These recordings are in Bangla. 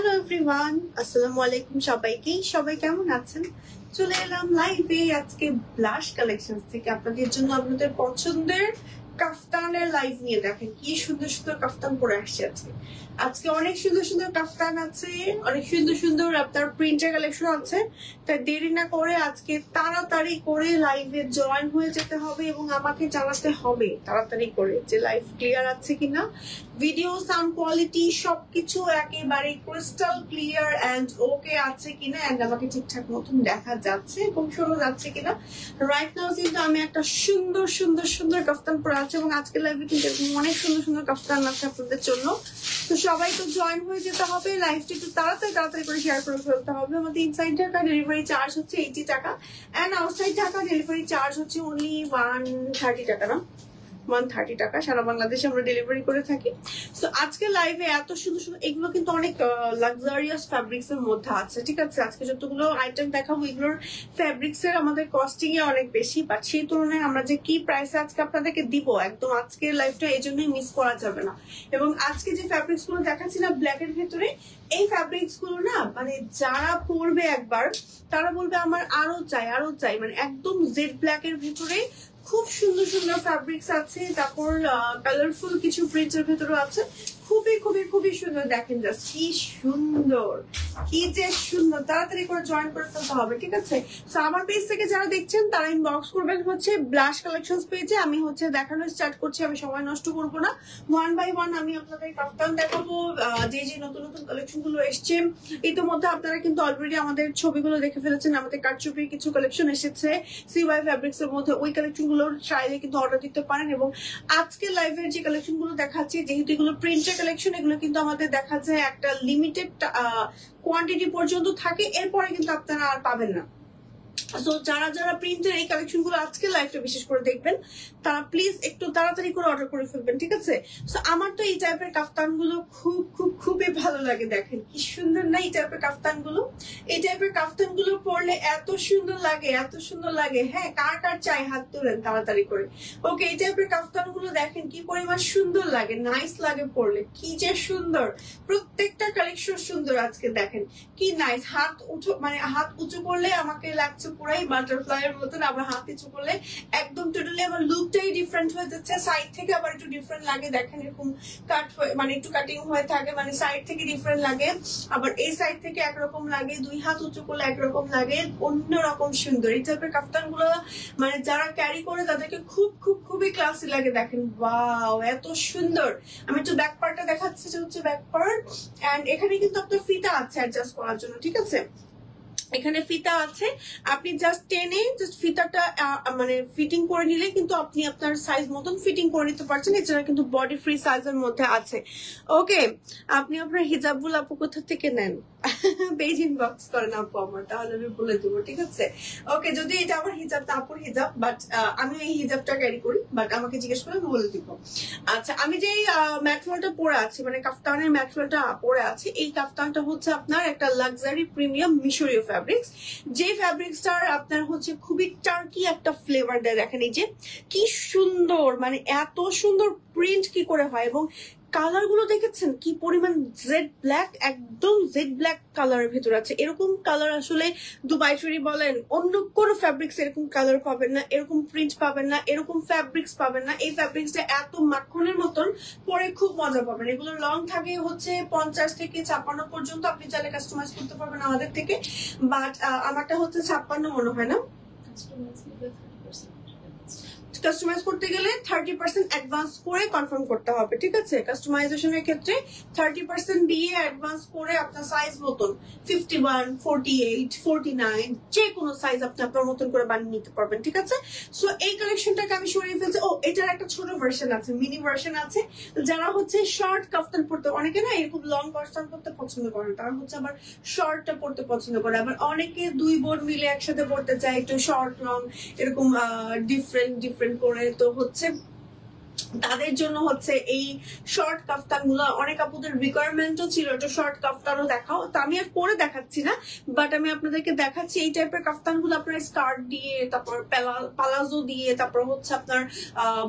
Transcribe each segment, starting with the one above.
হ্যালো এভরিওয়ান, আসসালামু আলাইকুম সবাইকে। সবাই কেমন আছেন? চলে এলাম লাইভে আজকে ব্লাশ কালেকশনস থেকে আপনাদের জন্য আপনাদের পছন্দের কাফতানের লাইভ নিয়ে। দেখেন কি সুন্দর সুন্দর কাফতান পরে আসছে আজকে। আজকে অনেক সুন্দর সুন্দর কাফতান আছে, অনেক সুন্দর সুন্দর আপনার প্রিন্টের কালেকশন আছে। তাই দেরি না করে আজকে তাড়াতাড়ি করে লাইভে জয়েন হয়ে যেতে হবে এবং আমাকে জানাতে হবে তাড়াতাড়ি করে যে লাইভ ক্লিয়ার আছে কিনা, ভিডিও সাউন্ড কোয়ালিটি সবকিছু একেবারে ক্রিস্টাল ক্লিয়ার এন্ড ওকে আছে কিনা, এন্ড আমাকে ঠিকঠাক মতন দেখা যাচ্ছে এবং শোনা যাচ্ছে কিনা। রাইট নাও কিন্তু আমি একটা সুন্দর সুন্দর সুন্দর কাফতান পরে আছে এবং আজকের লাইভে কিন্তু অনেক সুন্দর সুন্দর কাফতান আছে আপনাদের জন্য। তো সবাই তো জয়েন হয়ে যেতে হবে, লাইভটি একটু তাড়াতাড়ি করে শেয়ার করে ফেলতে হবে। আমাদের ইনসাইড ঢাকা ডেলিভারি চার্জ হচ্ছে 80 টাকা and outside Dhaka delivery charge হচ্ছে অনলি 130 টাকা, না 130 টাকা। সারা বাংলাদেশে আমরা ডেলিভারি করে থাকি। তো আজকে লাইভে এত সুন্দর সুন্দর এগুলো কিন্তু অনেক লাক্সারিয়াস ফ্যাব্রিক্স এর মধ্যে আছে, ঠিক আছে। আজকে যতগুলো আইটেম দেখাবো এগুলোর ফ্যাব্রিক্স এর আমাদের কস্টিং এ অনেক বেশি, বাট সেই তুলনায় আমরা যে কি প্রাইসে আজকে আপনাদেরকে দিব, একদম আজকের লাইভটা এই জন্যই মিস করা যাবে না। এবং আজকে যে ফ্যাব্রিক্স গুলো দেখাচ্ছি না ব্ল্যাক এর ভেতরে, এই ফ্যাব্রিক্স গুলো না মানে যারা পরবে একবার তারা বলবে আমার আরো চাই, মানে একদম জেড ব্ল্যাক এর ভিতরে খুব সুন্দর সুন্দর ফ্যাব্রিক্স আছে। তারপর কালারফুল কিছু প্রিন্টের ভেতরে আছে, খুবই খুবই খুবই সুন্দর। দেখেন জাস্ট কি সুন্দর, কি যে সুন্দর। তাড়াতাড়ি করে জয়েন করে ফেলতে হবে, ঠিক আছে। তো আমার পেজ থেকে যারা দেখছেন তারা ইনবক্স করবেন হচ্ছে ব্লাশ কালেকশনস পেজে। আমি হচ্ছে দেখানো স্টার্ট করছি, আমি সময় নষ্ট করবো না, ওয়ান বাই ওয়ান আমি আপনাদের কাফতান দেখাবো। যে যে নতুন নতুন কালেকশন গুলো এসছে ইতিমধ্যে আপনারা কিন্তু অলরেডি আমাদের ছবিগুলো দেখে ফেলেছেন। আমাদের কারচুপির কিছু কালেকশন এসেছে সিওয়াই ফ্যাব্রিক্স এর মধ্যে, ওই কালেকশন গুলো চাইলে কিন্তু অর্ডার দিতে পারেন। এবং আজকে লাইভের যে কালেকশন গুলো দেখাচ্ছি, যেহেতু এগুলো প্রিন্টের কালেকশন, এগুলো কিন্তু আমাদের দেখা যায় একটা লিমিটেড কোয়ান্টিটি পর্যন্ত থাকে, এরপরে কিন্তু আপনারা আর পাবেন না। সো যারা যারা প্রিন্টের এই কালেকশন গুলো আজকে লাইভটা বিশেষ করে দেখবেন তারা প্লিজ একটু তাড়াতাড়ি করে অর্ডার করে ফেলবেন, ঠিক আছে। সো আমার তো এই টাইপের কাফতান গুলো খুবই ভালো লাগে। দেখেন কি সুন্দর না এই টাইপের কাফতান গুলো। এই টাইপের কাফতান গুলো পরলে এত সুন্দর লাগে। হ্যাঁ, কার কার চাই হাত তোলেন তাড়াতাড়ি করে। ওকে, এই টাইপের কাফতান গুলো দেখেন কি পরিমাণ সুন্দর লাগে, নাইস লাগে পরলে, কি যে সুন্দর। প্রত্যেকটা কালেকশন সুন্দর। আজকে দেখেন কি নাইস, হাত উঁচু করলে আমাকে লাগছে পুরাই বাটারফ্লাই এর মতন, আবার হাত নিচু করলে একদম টোটালি আমার লুকটাই ডিফারেন্ট হয়ে যাচ্ছে। সাইড থেকে আবার একটু ডিফারেন্ট লাগে, দেখেন এরকম কাট হয়ে মানে একটু কাটিং হয়ে থাকে, মানে সাইড থেকে ডিফারেন্ট লাগে, আবার এই সাইড থেকে একরকম লাগে, দুই হাত উঁচু করলে একরকম লাগে, অন্যরকম সুন্দর। এই টাইপের কাফতান গুলো মানে যারা ক্যারি করে তাদেরকে খুবই ক্লাসি লাগে। দেখেন ওয়াও, এত সুন্দর। আমি একটু ব্যাক পার্টটা দেখাচ্ছি, এটা হচ্ছে ব্যাক পার্ট এন্ড এখানে কিন্তু আপনার ফিতা আছে অ্যাডজাস্ট করার জন্য, ঠিক আছে। এখানে ফিতা আছে, আপনি জাস্ট টেনে জাস্ট ফিতাটা মানে ফিটিং করে নিলে কিন্তু আপনি আপনার সাইজ মতন ফিটিং করে নিতে পারছেন। এছাড়া কিন্তু বডি ফ্রি সাইজের মধ্যে আছে। ওকে, আপনি আপনার হিজাবগুলো আপু কোথা থেকে নেন পেজ ইনবক্স করেন আপু আমার, তাহলে আমি বলে দেবো, ঠিক আছে। ওকে, যদি এটা আমার হিজাব না আপুর হিজাব, বাট আমি এই হিজাবটা ক্যারি করি, বাট আমাকে জিজ্ঞেস করে আমি বলে দিব। আচ্ছা, আমি যে ম্যাটেরিয়ালটা পরে আছি মানে কাফতানের ম্যাটেরিয়ালটা পরে আছি, এই কাফতানটা হচ্ছে আপনার একটা লাক্সারি প্রিমিয়াম মিশরীয় ফ্যাব্রিক্স। যে ফ্যাব্রিক্সটার আপনার হচ্ছে খুবই টার্কি একটা ফ্লেভার দেয়। দেখেন এই যে কি সুন্দর, মানে এত সুন্দর প্রিন্ট কি করে হয়, এবং কালার গুলো দেখেছেন কি পরিমাণ জেড ব্ল্যাক, একদম জেড ব্ল্যাক কালারের ভেতর আছে। এরকম কালার আসলে দুবাই চুরি বলেন অন্য কোন ফ্যাব্রিক্স এরকম কালার পাবেন না, এরকম প্রিন্ট পাবেন না, এরকম ফ্যাব্রিক্স পাবেন না। এই ফ্যাব্রিক্সটা এত মাখনের মতন পরে খুব মজা পাবেন। এগুলো লং থাকে হচ্ছে 50 থেকে 56 পর্যন্ত, আপনি চাইলে কাস্টমাইজ করতে পারবেন আমাদের থেকে, বাট আমারটা হচ্ছে 56 মনে হয় না। কাস্টমাইজ করতে গেলে 30% অ্যাডভান্স করে কনফার্ম করতে হবে, ঠিক আছে। কাস্টমাইজেশনের ক্ষেত্রে 30% দিয়ে অ্যাডভান্স করে আপনার সাইজ মতন 51, 48, 49 যে কোনো সাইজ আপনি আপনার মতন করে বানিয়ে নিতে পারবেন, ঠিক আছে। সো এই কালেকশনটাকে আমি সরিয়ে ফেলছি। ও, এটার একটা ছোট ভার্সন আছে, মিনি ভার্সন আছে। যারা হচ্ছে শর্ট কাফতান পড়তে, অনেকে না এরকম লং কাফতান পড়তে পছন্দ করে, তারা হচ্ছে আবার শর্টটা পড়তে পছন্দ করে। আবার অনেকে দুই বোন মিলে একসাথে পড়তে চায়, একটু শর্ট লং এরকম ডিফারেন্ট করে। তো হচ্ছে তাদের জন্য হচ্ছে এই শর্ট কাফতান গুলো অনেক আপুদের রিকোয়ারমেন্টও ছিল, এটা শর্ট কাফতানও দেখাও। তো আমি আর পরে দেখাচ্ছি না, বাট আমি আপনাদেরকে দেখাচ্ছি এই টাইপের কাফতান গুলো আপনার স্কার্ট দিয়ে, তারপর পালাজো দিয়ে, তারপর হচ্ছে আপনার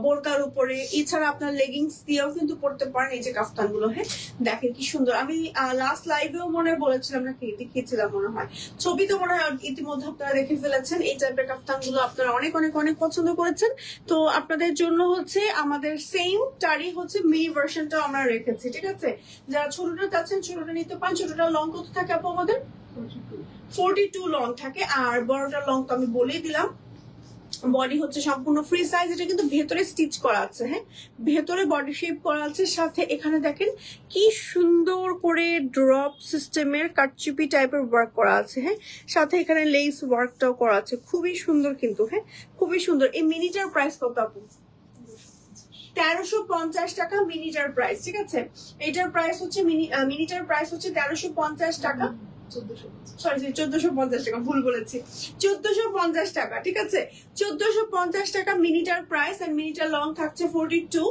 বোরকার উপরে, এছাড়া আপনার লেগিংস দিয়েও কিন্তু পরতে পারেন এই যে কাফতান গুলো। হ্যাঁ দেখেন কি সুন্দর। আমি লাস্ট লাইভেও মনে হয় বলেছিলাম নাকি দেখিয়েছিলাম মনে হয়, ছবি তো মনে হয় ইতিমধ্যে আপনারা দেখে ফেলেছেন। এই টাইপের কাফতান গুলো আপনারা অনেক অনেক অনেক পছন্দ করেছেন। তো আপনাদের জন্য হচ্ছে আমাদের সেম টারি হচ্ছে মিনি ভার্সনটা আমরা রেখেছি, ঠিক আছে। যারা ছোটটা চাচ্ছেন ছোটটা নিতে পারেন। ছোটটা লং কত থাকে আপু আমাদের? 42 লং থাকে। আর বড়টা লং তো আমি বলেই দিলাম। বডি হচ্ছে সম্পূর্ণ ফ্রি সাইজ, এটা কিন্তু ভেতরে স্টিচ করা আছে। হ্যাঁ ভেতরে বডি শেপ করা আছে, সাথে এখানে দেখেন কি সুন্দর করে ড্রপ সিস্টেমের কাটচুপি টাইপের ওয়ার্ক করা আছে। হ্যাঁ সাথে এখানে লেস ওয়ার্কটাও করা আছে, খুবই সুন্দর কিন্তু। হ্যাঁ খুবই সুন্দর। এই মিনিটার প্রাইস কত আপু? 1350 টাকা মিনিটার প্রাইস, ঠিক আছে। এটার প্রাইস হচ্ছে মিনিটার প্রাইস হচ্ছে 1350 টাকা, সরি 1450 টাকা, ভুল বলেছি, 1450 টাকা, ঠিক আছে। 1450 টাকা মিনিটার প্রাইস। আর মিনিটার লং থাকছে 42।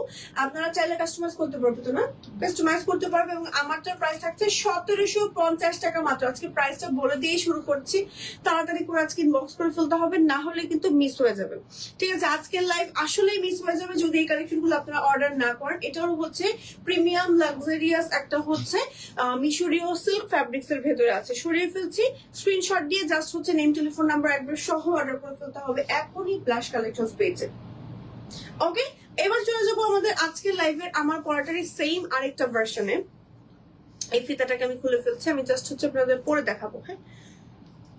আপনারা চাইলে কাস্টমাইজ করতে পারবে তো না? কাস্টমাইজ করতে পারবে। এবং আমারটার প্রাইস থাকছে 1750 টাকা মাত্র। আজকে প্রাইসটা বলে দিয়ে শুরু করছি, তাড়াতাড়ি করে আজকে ইনবক্স করে ফেলতে হবে, না হলে কিন্তু মিস হয়ে যাবে, ঠিক আছে। আজকের লাইভ আসলেই মিস হয়ে যাবে যদি এই কালেকশন গুলো আপনারা অর্ডার না করেন। এটাও হচ্ছে প্রিমিয়াম লাক্সারিয়াস একটা হচ্ছে মিশরীয় সিল্ক ফ্যাব্রিক্স এর ভেতরে আছে। সরিয়ে ফেলছি, স্ক্রিনশট দিয়ে জাস্ট হচ্ছে নেম, টেলিফোন নাম্বার, অ্যাড্রেস সহ অর্ডার করে ফেলতে হবে এখনই ব্লাশ কালেকশনস পেজে। ওকে, এবার চলে যাবো আমাদের আজকের লাইভের আমার পড়াটারই সেম আরেকটা ভার্সনে। এই ফিতাটাকে আমি খুলে ফেলছি, আমি জাস্ট হচ্ছে আপনাদের পরে দেখাবো। হ্যাঁ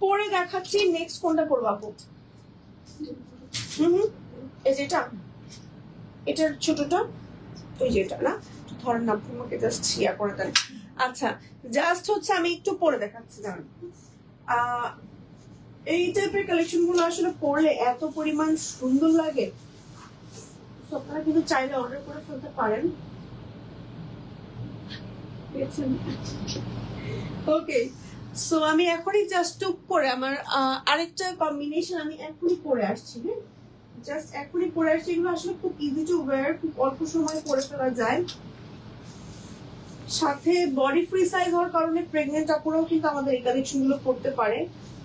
পরে দেখাচ্ছি। নেক্সট কোনটা করবো আপু? এই যেটা, এটার ছোটটা, ওই যেটা না, ধরেন না আমাকে জাস্ট শেয়ার করে দেন। আচ্ছা জাস্ট হচ্ছে আমি একটু পরে দেখাচ্ছি। জানেন এই টাইপের কালেকশন গুলো আসলে পরলে এত পরিমাণ সুন্দর লাগে, আপনারা কিন্তু চাইলে অর্ডার করে ফেলতে পারেন। ওকে সো আমি এখনই জাস্ট টুক করে আমার আরেকটা কম্বিনেশন আমি এখনই পরে আসছি। হ্যাঁ জাস্ট এখনই পরে আসছি। এগুলো আসলে খুব ইজি টু ওয়্যার, খুব অল্প সময় পরে ফেলা যায়। সাথে বডি ফ্রি সাইজ হওয়ার কারণে প্রেগনেন্ট আপুরাও কিন্তু আমাদের এই কালেকশন গুলো পড়তে পারে।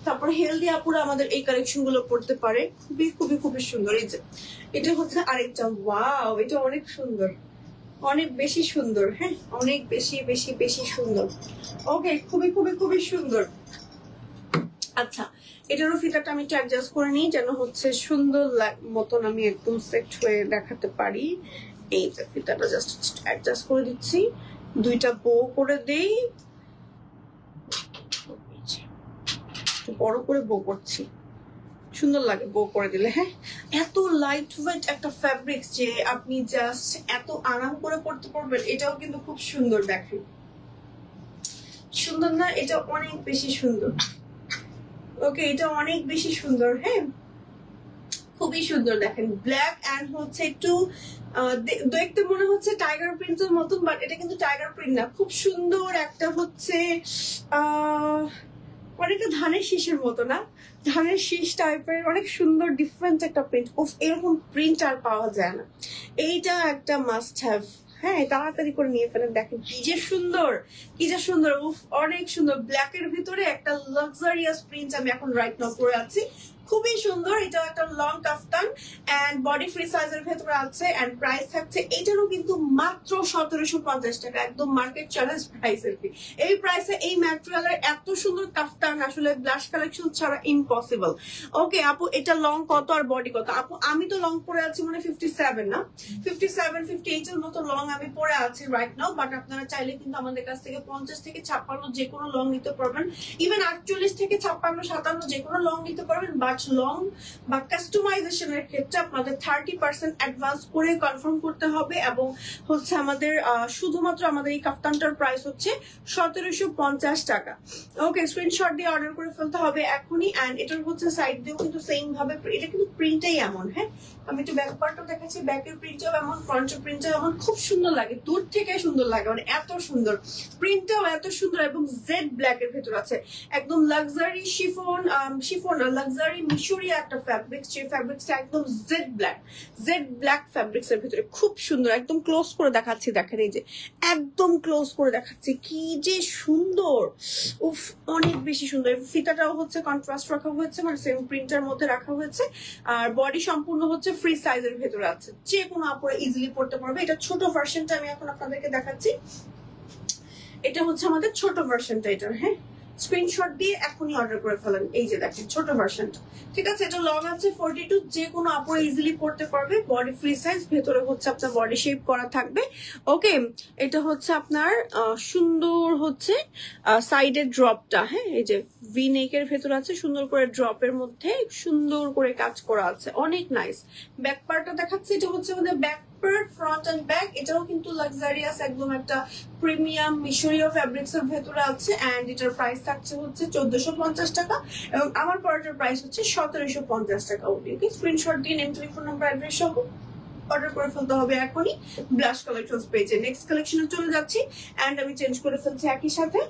তারপর হেলদি আপুরা আমাদের এই কালেকশন গুলো পড়তে পারে। খুবই খুবই খুবই সুন্দর। এই যে এটা হচ্ছে আরেকটা, ওয়াও এটা অনেক সুন্দর, অনেক বেশি সুন্দর। হ্যাঁ অনেক বেশি বেশি বেশি সুন্দর। ওকে খুবই খুবই খুবই সুন্দর। আচ্ছা এটারও ফিতাটা আমি একটু অ্যাডজাস্ট করে নিই, যেন হচ্ছে সুন্দর মতন আমি একদম সেট হয়ে দেখাতে পারি। এই যে ফিতাটা জাস্ট অ্যাডজাস্ট করে দিচ্ছি, দুইটা বো করে দেই, বড় করে বো করছি, সুন্দর লাগে বো করে দিলে। হ্যাঁ এত লাইট ওয়েট একটা ফ্যাব্রিক্স যে আপনি জাস্ট এত আরাম করে পড়তে পারবেন। এটাও কিন্তু খুব সুন্দর, দেখেন সুন্দর না? এটা অনেক বেশি সুন্দর। ওকে এটা অনেক বেশি সুন্দর। হ্যাঁ খুবই সুন্দর। দেখেন ব্ল্যাক এন্ড হচ্ছে একটু দেখতে মনে হচ্ছে টাইগার প্রিন্টের মতন, বাট এটা কিন্তু টাইগার প্রিন্ট না। খুব সুন্দর একটা হচ্ছে অনেকটা ধানের শীষের মতো না, ধানের শীষ টাইপের অনেক সুন্দর ডিফারেন্ট একটা প্রিন্ট। উফ এরকম প্রিন্ট আর পাওয়া যায় না, এইটা একটা মাস্ট হ্যাভ। হ্যাঁ তাড়াতাড়ি করে নিয়ে ফেলেন। দেখেন কি যে সুন্দর, কি যে সুন্দর, উফ অনেক সুন্দর। ব্ল্যাকের ভিতরে একটা লাক্সারিয়াস প্রিন্ট আমি এখন রাইট নাও পরে আছি, খুবই সুন্দর। এটাও একটা long kaftan and body free সাইজের ভেতরে আছে। এন্ড প্রাইস থাকছে এটারও কিন্তু মাত্র 1750 টাকা, একদম মার্কেট চ্যালেঞ্জ প্রাইস আর কি। এই প্রাইসে এই ম্যাটেরিয়ালের এত সুন্দর কাফতান আসলে ব্লাশ কালেকশন ছাড়া ইম্পসিবল। ওকে আপু এটা লং কত আর বডি কত? আপু আমি তো লং পরে আছি মানে 57 না, 57-58 এর মতো লং আমি পরে আছি রাইট নাও। বাট আপনারা চাইলে কিন্তু আমাদের কাছ থেকে 50 থেকে 56 যে কোনো লং নিতে পারবেন, ইভেন 48 থেকে 56-57 যে কোনো লং নিতে পারবেন। বাট লং বা কাস্টমাইজেশনের ক্ষেত্রে আপনাদের 30% অ্যাডভান্স করে কনফার্ম করতে হবে। এবং হচ্ছে আমাদের শুধুমাত্র আমাদের এই কাফতানটার প্রাইস হচ্ছে 1750 টাকা। ওকে স্ক্রিনশট দিয়ে অর্ডার করে ফেলতে হবে এখনই। এন্ড এটার হচ্ছে সাইড দিয়েও কিন্তু সেম ভাবে, এটা কিন্তু প্রিন্টটাই এমন। হ্যাঁ আমি একটু ব্যাক পার্টও দেখাচ্ছি, ব্যাকের প্রিন্টটাও এমন, ফ্রন্টের প্রিন্টটাও এমন, খুব সুন্দর লাগে, দূর থেকে সুন্দর লাগে, মানে এত সুন্দর প্রিন্টটাও এত সুন্দর। এবং জেড ব্ল্যাক এর ভেতর আছে, একদম লাক্সারি শিফন, লাক্সারি মিশরীয় একটা ফ্যাব্রিক্স, যে ফ্যাব্রিক্সটা একদম জেড ব্ল্যাক ফ্যাব্রিক্স এর ভিতরে খুব সুন্দর। একদম ক্লোজ করে দেখাচ্ছি, দেখেন এই যে একদম ক্লোজ করে দেখাচ্ছি, কি যে সুন্দর, উফ অনেক বেশি সুন্দর। ফিতাটাও হচ্ছে কন্ট্রাস্ট রাখা হয়েছে, মানে সেম প্রিন্টের মধ্যে রাখা হয়েছে। আর বডি সম্পূর্ণ হচ্ছে ফ্রি সাইজের ভেতরে আছে, যে কোনো আপুরা ইজিলি পড়তে পারবে। এটা ছোট ভার্সনটা আমি এখন আপনাদেরকে দেখাচ্ছি। এটা হচ্ছে আমাদের ছোট ভার্সনটা এটার। হ্যাঁ, স্ক্রিনশট দিয়ে এখনই অর্ডার করে ফেলেন। এই যে দেখেন ছোট ভার্সনটা, ঠিক আছে। এটা লং আছে 42, যে কোনো আপুরা ইজিলি পড়তে পারবে। বডি ফ্রি সাইজ, ভেতরে হচ্ছে আপনার বডি শেপ করা থাকবে। ওকে, এটা হচ্ছে আপনার সুন্দর হচ্ছে সাইডের ড্রপটা। হ্যাঁ, এই যে ভি নেকের ভেতরে আছে, সুন্দর করে ড্রপের মধ্যে সুন্দর করে কাজ করা আছে, অনেক নাইস। ব্যাক পার্টটা দেখাচ্ছি, এটা হচ্ছে আমাদের back part, front end back. এটাও কিন্তু লাক্সারিয়াস একদম একটা প্রিমিয়াম মিশরীয় ফ্যাব্রিক্স এর ভেতরে আছে। এন্ড এটার প্রাইস থাকছে হচ্ছে 1450 টাকা, এবং আমার প্রোডাক্টের প্রাইস হচ্ছে 1750 টাকা। ওকে, স্ক্রিনশট দিয়ে নেম, টেলিফোন নাম্বার, অ্যাড্রেস সহ অর্ডার করে ফেলতে হবে এখনই ব্লাশ কালেকশনস পেজে। নেক্সট কালেকশনে চলে যাচ্ছি, এন্ড আমি চেঞ্জ করে ফেলছি একই সাথে।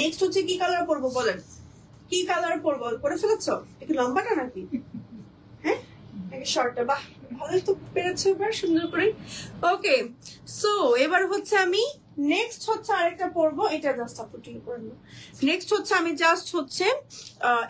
নেক্সট হচ্ছে কি কালার পরবো বলেন, কি কালার পরবো? করে ফেলেছো? একটু লম্বাটা নাকি? হ্যাঁ, শর্টটা। বাহ, ভালোই তো পেরেছে এবার সুন্দর করে। ওকে, সো এবার হচ্ছে আমি নেক্সট হচ্ছে আরেকটা পরবো, এটা জাস্ট আপুটি করে নেব। নেক্সট হচ্ছে আমি জাস্ট হচ্ছে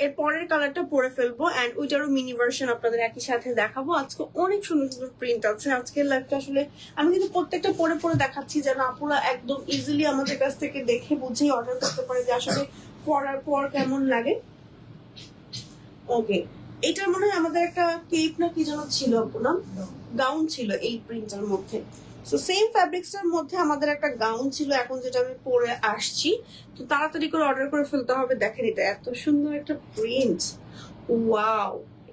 এর পরের কালারটা পরে ফেলবো, এন্ড ওইটারও মিনি ভার্সন আপনাদের একই সাথে দেখাবো। আজকে অনেক সুন্দর সুন্দর প্রিন্ট আছে। আজকের লাইভটা আসলে আমি কিন্তু প্রত্যেকটা পরে পরে দেখাচ্ছি, যেন আপুরা একদম ইজিলি আমাদের কাছ থেকে দেখে বুঝেই অর্ডার করতে পারে যে আসলে পরার পর কেমন লাগে। ওকে, এটার মনে হয় আমাদের একটা কেপ না কি যেন ছিল, না গাউন ছিল এই প্রিন্টের মধ্যে। সো সেম ফ্যাব্রিক্সটার মধ্যে আমাদের একটা গাউন ছিল, এখন যেটা আমি পরে আসছি। তো তাড়াতাড়ি করে অর্ডার করে ফেলতে হবে। দেখেন এটা এত সুন্দর একটা প্রিন্ট, ওয়াও,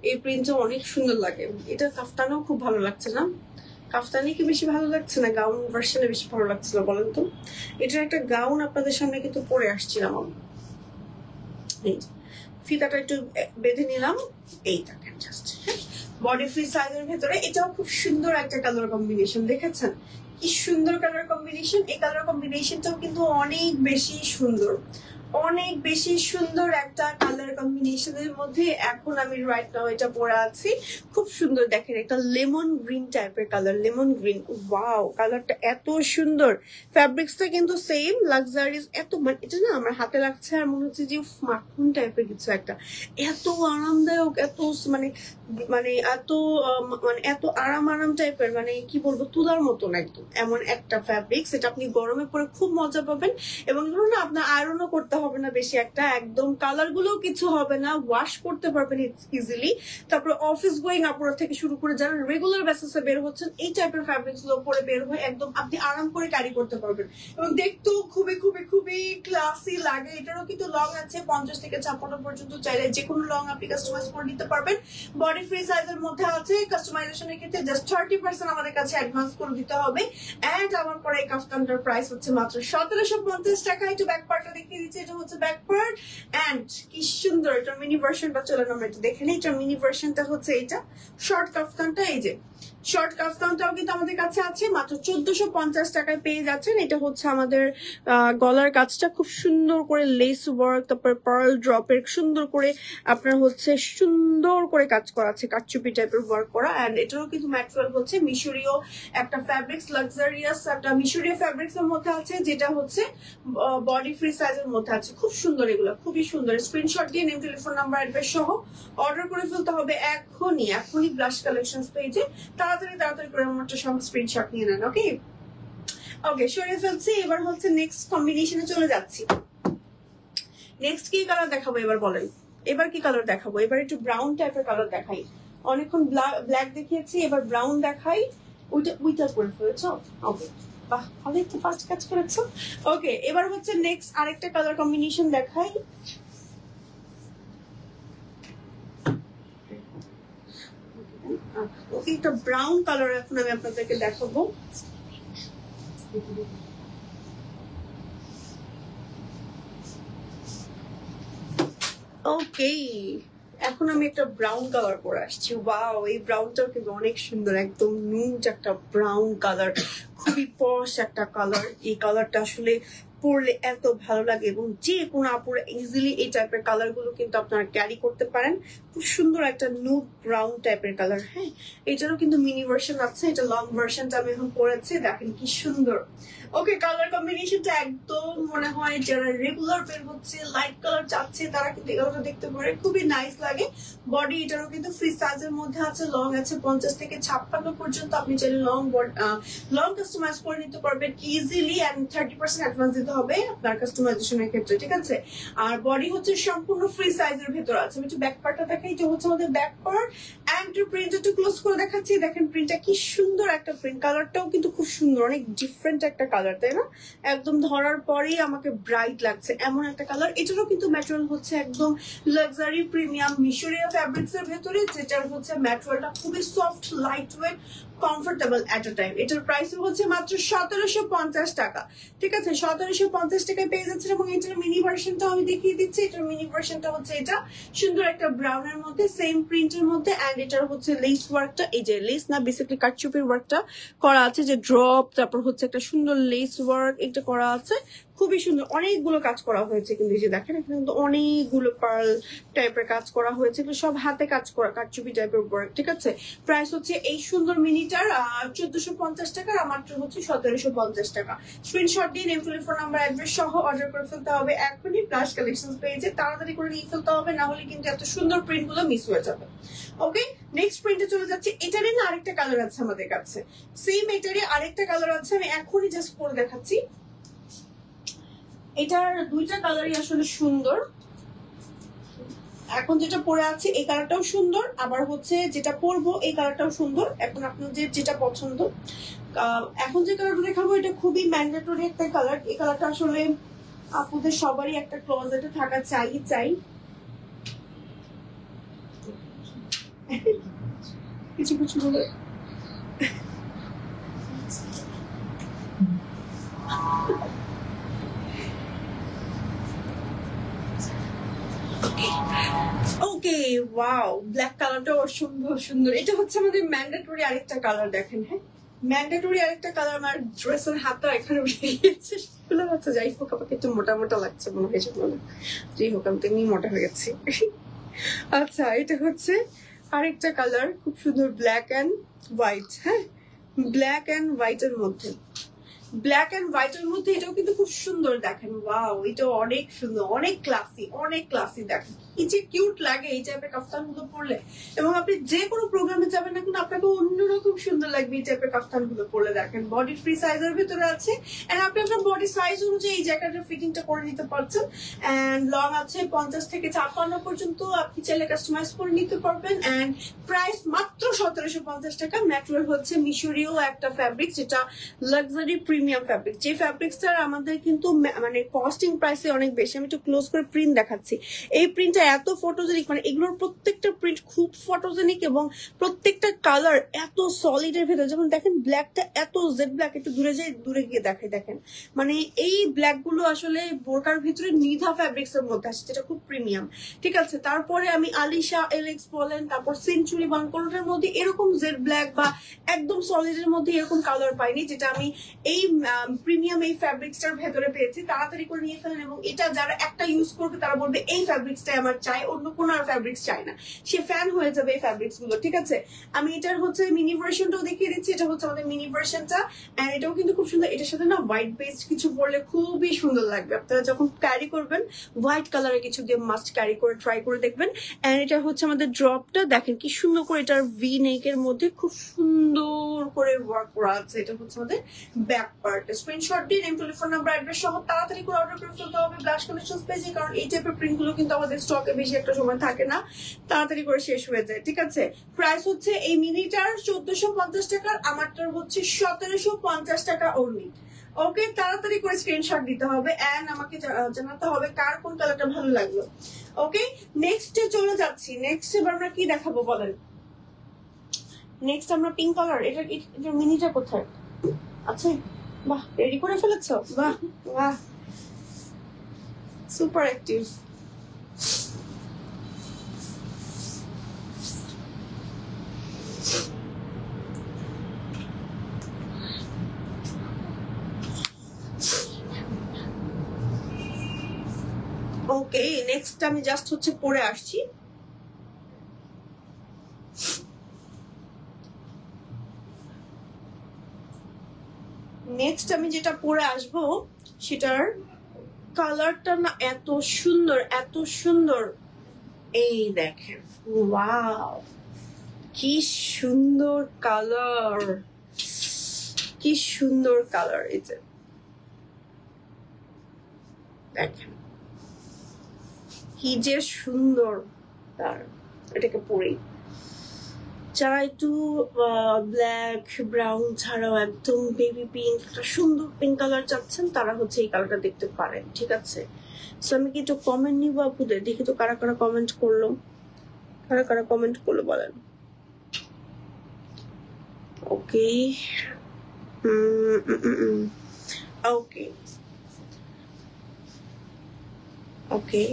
এই প্রিন্টটা অনেক সুন্দর লাগে। এটা কাফতানেও খুব ভালো লাগছে না? কাফতানি কি বেশি ভালো লাগছে না গাউন ভার্সনে বেশি ভালো লাগছিল বলেন তো? এটার একটা গাউন আপনাদের সামনে কিন্তু পরে আসছিলাম আমি। এই ফিতাটা একটু বেঁধে নিলাম, এই দেখেন জাস্ট বডি ফ্রি সাইজের ভেতরে। এটাও খুব সুন্দর একটা কালার কম্বিনেশন, দেখেছেন কি সুন্দর কালার কম্বিনেশন। এই কালার কম্বিনেশনটাও কিন্তু অনেক বেশি সুন্দর, অনেক বেশি সুন্দর একটা কালার কম্বিনেশনের মধ্যে এখন আমি রাইট নাও এটা পরে আছি। খুব সুন্দর, দেখেন একটা লেমন গ্রিন টাইপের কালার, লেমন গ্রিন। ওয়াও, কালারটা এত সুন্দর। ফ্যাব্রিক্সটা কিন্তু সেম লাক্সারিয়াস, এত মানে এটা না আমার হাতে লাগছে আর মনে হচ্ছে যে মাখন টাইপের কিছু একটা, এত আরামদায়ক, এত মানে মানে এত মানে এত আরাম টাইপের, মানে কি বলবো, তুলার মতন একদম এমন একটা ফ্যাব্রিক্স। এটা আপনি গরমে পরে খুব মজা পাবেন, এবং ধরুন না আপনার আয়রনও করতে হবে না বেশি একটা, একদম কালার গুলোও কিছু হবে না, ওয়াশ করতে পারবেন ইজিলি। তারপরে অফিস গোয়িং আপুরা থেকে শুরু করে যারা রেগুলার বেসিসে বের হচ্ছেন, এই টাইপের ফ্যাব্রিক্স গুলো পরে বের হয়ে একদম আপনি আরাম করে ক্যারি করতে পারবেন, এবং দেখতেও খুবই খুবই খুবই ক্লাসি লাগে। এটারও কিন্তু লং আছে 50 থেকে 56 পর্যন্ত, চাইলে যে কোনো লং আপনি কাস্টমাইজ করে নিতে পারবেন। বডি ফ্রি সাইজের মধ্যে আছে। কাস্টমাইজেশনের ক্ষেত্রে জাস্ট 30% আমাদের কাছে অ্যাডভান্স করে দিতে হবে। এন্ড আমার পরে এই কাফতানটার প্রাইস হচ্ছে মাত্র 1750 টাকা। একটু ব্যাক পার্টটা দেখিয়ে দিচ্ছি, এটা হচ্ছে ব্যাক পার্ট। এন্ড কি সুন্দর এটার মিনি ভার্সনটা, চলেন আমরা একটু দেখে নিই। এটার মিনি ভার্সনটা হচ্ছে এটা, শর্ট কাফতানটা। এই যে শর্ট কাফতানটাও কিন্তু আমাদের কাছে আছে, মাত্র 1450 টাকায় পেয়ে যাচ্ছেন। এটা হচ্ছে আমাদের গলার কাজটা খুব সুন্দর করে লেস ওয়ার্ক, তারপর পার্ল ড্রপের সুন্দর করে আপনার হচ্ছে সুন্দর করে কাজ করা আছে, কাটচুপি টাইপের ওয়ার্ক করা। এন্ড এটারও কিন্তু ম্যাটেরিয়াল হচ্ছে মিশরীয় একটা ফ্যাব্রিক্স, লাক্সারিয়াস একটা মিশরীয় ফ্যাব্রিক্স এর মধ্যে আছে, যেটা হচ্ছে বডি ফ্রি সাইজের মধ্যে আছে। খুব সুন্দর, এগুলো খুবই সুন্দর। স্ক্রিনশট দিয়ে নেম, টেলিফোন নাম্বার, অ্যাড্রেস সহ অর্ডার করে ফেলতে হবে এখনই ব্লাশ কালেকশনস পেজে। তাড়াতাড়ি করে আমার সব স্ক্রিনশট নিয়ে নেন। ওকে ওকে, সরিয়ে ফেলছি। এবার হচ্ছে নেক্সট কম্বিনেশনে চলে যাচ্ছি। নেক্সট কি কালার দেখাবো এবার বলেন? এবার কি কালার দেখাবো? এবার একটু ব্রাউন টাইপের কালার দেখাই। অনেকক্ষণ ব্ল্যাক দেখিয়েছি, এবার ব্রাউন দেখাই। ওইটা করে ফেলেছো? ওকে, বাহ, ভালো, একটু ফাস্ট কাজ করেছো। ওকে, এবার হচ্ছে নেক্সট আরেকটা কালার কম্বিনেশন দেখাই। ওকে, এটা ব্রাউন কালার এখন আমি আপনাদেরকে দেখাবো। ওকে, এখন আমি একটা ব্রাউন কালার পরে আসছি। ওয়াও, এই ব্রাউনটাও কিন্তু অনেক সুন্দর, একদম নুড একটা ব্রাউন কালার, খুবই পশ একটা কালার। এই কালারটা আসলে পরলে এত ভালো লাগে এবং যে কোনো আপুরা ইজিলি এই টাইপের কালার গুলো কিন্তু আপনারা ক্যারি করতে পারেন। খুব সুন্দর একটা নুড ব্রাউন টাইপের কালার। হ্যাঁ, এটারও কিন্তু মিনি ভার্সন আছে, এটা লং ভার্সনটা আমি এখন পরেছি, দেখেন কি সুন্দর। ওকে, কালার কম্বিনেশনটা একদম মনে হয় যারা রেগুলার বের হচ্ছে লাইট কালার চাচ্ছে তারা কিন্তু এগুলো দেখতে পারে, খুবই নাইস লাগে। বডি এটারও কিন্তু ফ্রি সাইজের মধ্যে আছে, লং আছে 50 থেকে 56 পর্যন্ত। আপনি চাইলে লং কাস্টমাইজ করে নিতে পারবেন ইজিলি, এন্ড 30% অ্যাডভান্স দিতে হবে আপনার কাস্টমাইজেশনের ক্ষেত্রে, ঠিক আছে। আর বডি হচ্ছে সম্পূর্ণ ফ্রি সাইজের ভেতর আছে। আমি একটু ব্যাক পার্টটা দেখাই, যে হচ্ছে আমাদের ব্যাক পার্ট এন্ড প্রিন্ট একটু ক্লোজ করে দেখাচ্ছি। দেখেন প্রিন্টটা কি সুন্দর একটা প্রিন্ট, কালারটাও কিন্তু খুব সুন্দর, অনেক ডিফারেন্ট একটা কালার, তাই না? একদম ধরার পরেই আমাকে ব্রাইট লাগছে এমন একটা কালার। এটারও কিন্তু ম্যাটেরিয়াল হচ্ছে একদম লাক্সারি প্রিমিয়াম মিশরিয়া ফ্যাব্রিক্স এর ভেতরে, যেটার হচ্ছে ম্যাটেরিয়ালটা খুবই সফট, লাইট ওয়েট, কমফোর্টেবল এট আ টাইম। এটার প্রাইস হচ্ছে মাত্র 1750 টাকা, ঠিক আছে। 1750 টাকায় পেয়ে যাচ্ছেন। এবং এটার মিনি ভার্সনটাও আমি দেখিয়ে দিচ্ছি। এটার মিনি ভার্সনটা হচ্ছে এটা সুন্দর একটা ব্রাউনের মধ্যে, সেম প্রিন্টের মধ্যে, এন্ড এটার হচ্ছে লেস ওয়ার্কটা, এই যে লেস না বেসিক্যালি কাটচুপির ওয়ার্কটা করা আছে, যে ড্রপ, তারপর হচ্ছে একটা সুন্দর লেস ওয়ার্ক এটা করা আছে, খুবই সুন্দর। অনেকগুলো কাজ করা হয়েছে কিন্তু, এই যে দেখেন এখানে কিন্তু অনেকগুলো পার্ল টাইপের কাজ করা হয়েছে, সব হাতে কাজ করা কাটচুপি টাইপের ওয়ার্ক, ঠিক আছে। প্রাইস হচ্ছে এই সুন্দর মিনিটার 1450 টাকা, আর মাত্র হচ্ছে 1750 টাকা। স্ক্রিনশট দিয়ে নেম, টেলিফোন নাম্বার, অ্যাড্রেস সহ অর্ডার করে ফেলতে হবে এখনই প্লাস কালেকশনস পেজে, তাড়াতাড়ি করে নিয়ে ফেলতে হবে, না হলে কিন্তু এত সুন্দর প্রিন্ট গুলো মিস হয়ে যাবে। ওকে, নেক্সট প্রিন্টে চলে যাচ্ছে। এটারই না আরেকটা কালার আছে আমাদের কাছে, সেম এটারই আরেকটা কালার আছে, আমি এখনই জাস্ট পরে দেখাচ্ছি। এটার দুইটা কালারই আসলে সুন্দর। এখন যেটা পরে আছে এই কালারটাও সুন্দর, আবার হচ্ছে যেটা পরবো এই কালারটাও সুন্দর। এখন আপনাদের যেটা পছন্দ। এখন যে কালারটা দেখাবো এটা খুবই ম্যান্ডেটরি একটা কালার। এই কালারটা আসলে আপুদের সবারই একটা ক্লোজেটে থাকা চাই। কিছু কিছু বলে ওকে, ওয়াও, ব্ল্যাক কালারটাও অসম্ভব সুন্দর। এটা হচ্ছে আমাদের ম্যান্ডেটরি আরেকটা কালার, দেখেন। হ্যাঁ, ম্যান্ডেটরি আরেকটা কালার। আমার ড্রেসের হাতটা এখানে উঠে গিয়েছে, যাই হোক আমাকে একটু মোটা মোটা লাগছে মনে হয়েছে, যাই হোক আমি তেমনি মোটা হয়ে গেছি। আচ্ছা, এটা হচ্ছে আরেকটা কালার, খুব সুন্দর, ব্ল্যাক এন্ড হোয়াইট। হ্যাঁ, ব্ল্যাক এন্ড হোয়াইটের মধ্যে, ব্ল্যাক এন্ড হোয়াইটের মধ্যে এটাও কিন্তু খুব সুন্দর। দেখেন, ওয়াও, এটা অনেক সুন্দর, অনেক ক্লাসি। দেখেন কি যে কিউট লাগে এই টাইপের কাফতান গুলো পরলে, এবং আপনি যে কোনো প্রোগ্রামে যাবেন না কিন্তু আপনাকে অন্যরকম সুন্দর লাগবে এই টাইপের কাফতান গুলো পরলে। দেখেন বডি ফ্রি সাইজের ভিতরে আছে, এন্ড আপনি আপনার বডি সাইজ অনুযায়ী এই জ্যাকেটের ফিটিংটা করে নিতে পারছেন। এন্ড লং আছে 50 থেকে 56 পর্যন্ত, আপনি চাইলে কাস্টমাইজ করে নিতে পারবেন। এন্ড প্রাইস মাত্র 1750 টাকা। ম্যাটেরিয়াল হচ্ছে মিশরীয় একটা ফ্যাব্রিক, যেটা লাক্সারি প্রিমিয়াম ফ্যাব্রিক। যে ফ্যাব্রিক্সটার আমাদের কিন্তু মানে কস্টিং প্রাইসে অনেক বেশি। আমি একটু ক্লোজ করে প্রিন্ট দেখাচ্ছি। এই প্রিন্টটা এত ফটোজেনিক, মানে এগুলোর প্রত্যেকটা প্রিন্ট খুব ফটোজেনিক, এবং প্রত্যেকটা কালার এত সলিড এর ভেতরে। যেমন দেখেন ব্ল্যাকটা এত জেড ব্ল্যাক, একটু দূরে গিয়ে দেখাই, দেখেন মানে এই ব্ল্যাক গুলো আসলে বোরকার ভিতরে নিধা ফ্যাব্রিক্স এর মধ্যে আসে, যেটা খুব প্রিমিয়াম, ঠিক আছে। তারপরে আমি আলিশা, এলেক্স বলেন, তারপর সেঞ্চুরি বলেন, কোনোটার মধ্যে এরকম জেড ব্ল্যাক বা একদম সলিড এর মধ্যে এরকম কালার পাইনি, যেটা আমি এই প্রিমিয়াম এই ফ্যাব্রিক্সটার ভেতরে পেয়েছি। তাড়াতাড়ি করে নিয়ে ফেলেন, এবং এটা যারা একটা ইউজ করবে তারা বলবে এই ফ্যাব্রিক্সটাই আমার চাই, অন্য কোনো আর ফ্যাব্রিক্স চাই না, সে ফ্যান হয়ে যাবে এই ফ্যাব্রিক্স গুলো, ঠিক আছে। আমি এটার হচ্ছে মিনি ভার্সনটাও দেখিয়ে দিচ্ছি। এটা হচ্ছে আমাদের মিনি ভার্সনটা, এন্ড এটাও কিন্তু খুব সুন্দর। এটার সাথে না হোয়াইট বেসড কিছু পরলে খুবই সুন্দর লাগবে। আপনারা যখন ক্যারি করবেন হোয়াইট কালারের কিছু দিয়ে মাস্ট ক্যারি করে ট্রাই করে দেখবেন। এন্ড এটা হচ্ছে আমাদের ড্রপটা, দেখেন কি সুন্দর করে এটার ভি নেক এর মধ্যে খুব সুন্দর করে ওয়ার্ক করা আছে। এটা হচ্ছে আমাদের ব্যাক পার্ট। স্ক্রিনশট দিয়ে নেম, টেলিফোন নাম্বার, অ্যাড্রেস সহ তাড়াতাড়ি করে অর্ডার করে ফেলতে হবে ব্লাশ কালেকশনস পেজে, কারণ এই টাইপের প্রিন্ট গুলো কিন্তু আমাদের স্টকে বেশি একটা সময় থাকে না, তাড়াতাড়ি করে শেষ হয়ে যায়, ঠিক আছে। প্রাইস হচ্ছে এই মিনিটার 1450 টাকা, আমারটার হচ্ছে 1750 টাকা অনলি। ওকে, তাড়াতাড়ি করে স্ক্রিনশট দিতে হবে, এন্ড আমাকে জানাতে হবে কার কোন কালারটা ভালো লাগলো। ওকে, নেক্সট চলে যাচ্ছি। নেক্সট এবার আমরা কি দেখাবো বলেন? নেক্সট আমরা পিঙ্ক কালার। এটা মিনিটা কোথায় আছে? বাহ, রেডি করে ফেলেছো, বাহ বাহ, সুপার অ্যাক্টিভ। ওকে, নেক্সট আমি জাস্ট হচ্ছে পরে আসছি। নেক্সট আমি যেটা পরে আসবো সেটার কালারটা না এত সুন্দর, এত সুন্দর। এই দেখেন, ওয়াও, কি সুন্দর কালার, কি সুন্দর কালার। এই যে দেখেন কি যে সুন্দর তার। এটাকে পরে যারা একটু ব্ল্যাক ব্রাউন ছাড়াও একদম বেবি পিঙ্ক, একটা সুন্দর পিঙ্ক কালার চাচ্ছেন, তারা হচ্ছে এই কালারটা দেখতে পারেন। ঠিক আছে, সো আমি কি একটু কমেন্ট নিবো আপুদের, দেখি তো কারা কারা কমেন্ট করলো, কারা কারা কমেন্ট করলো বলেন। ওকে ওকে ওকে,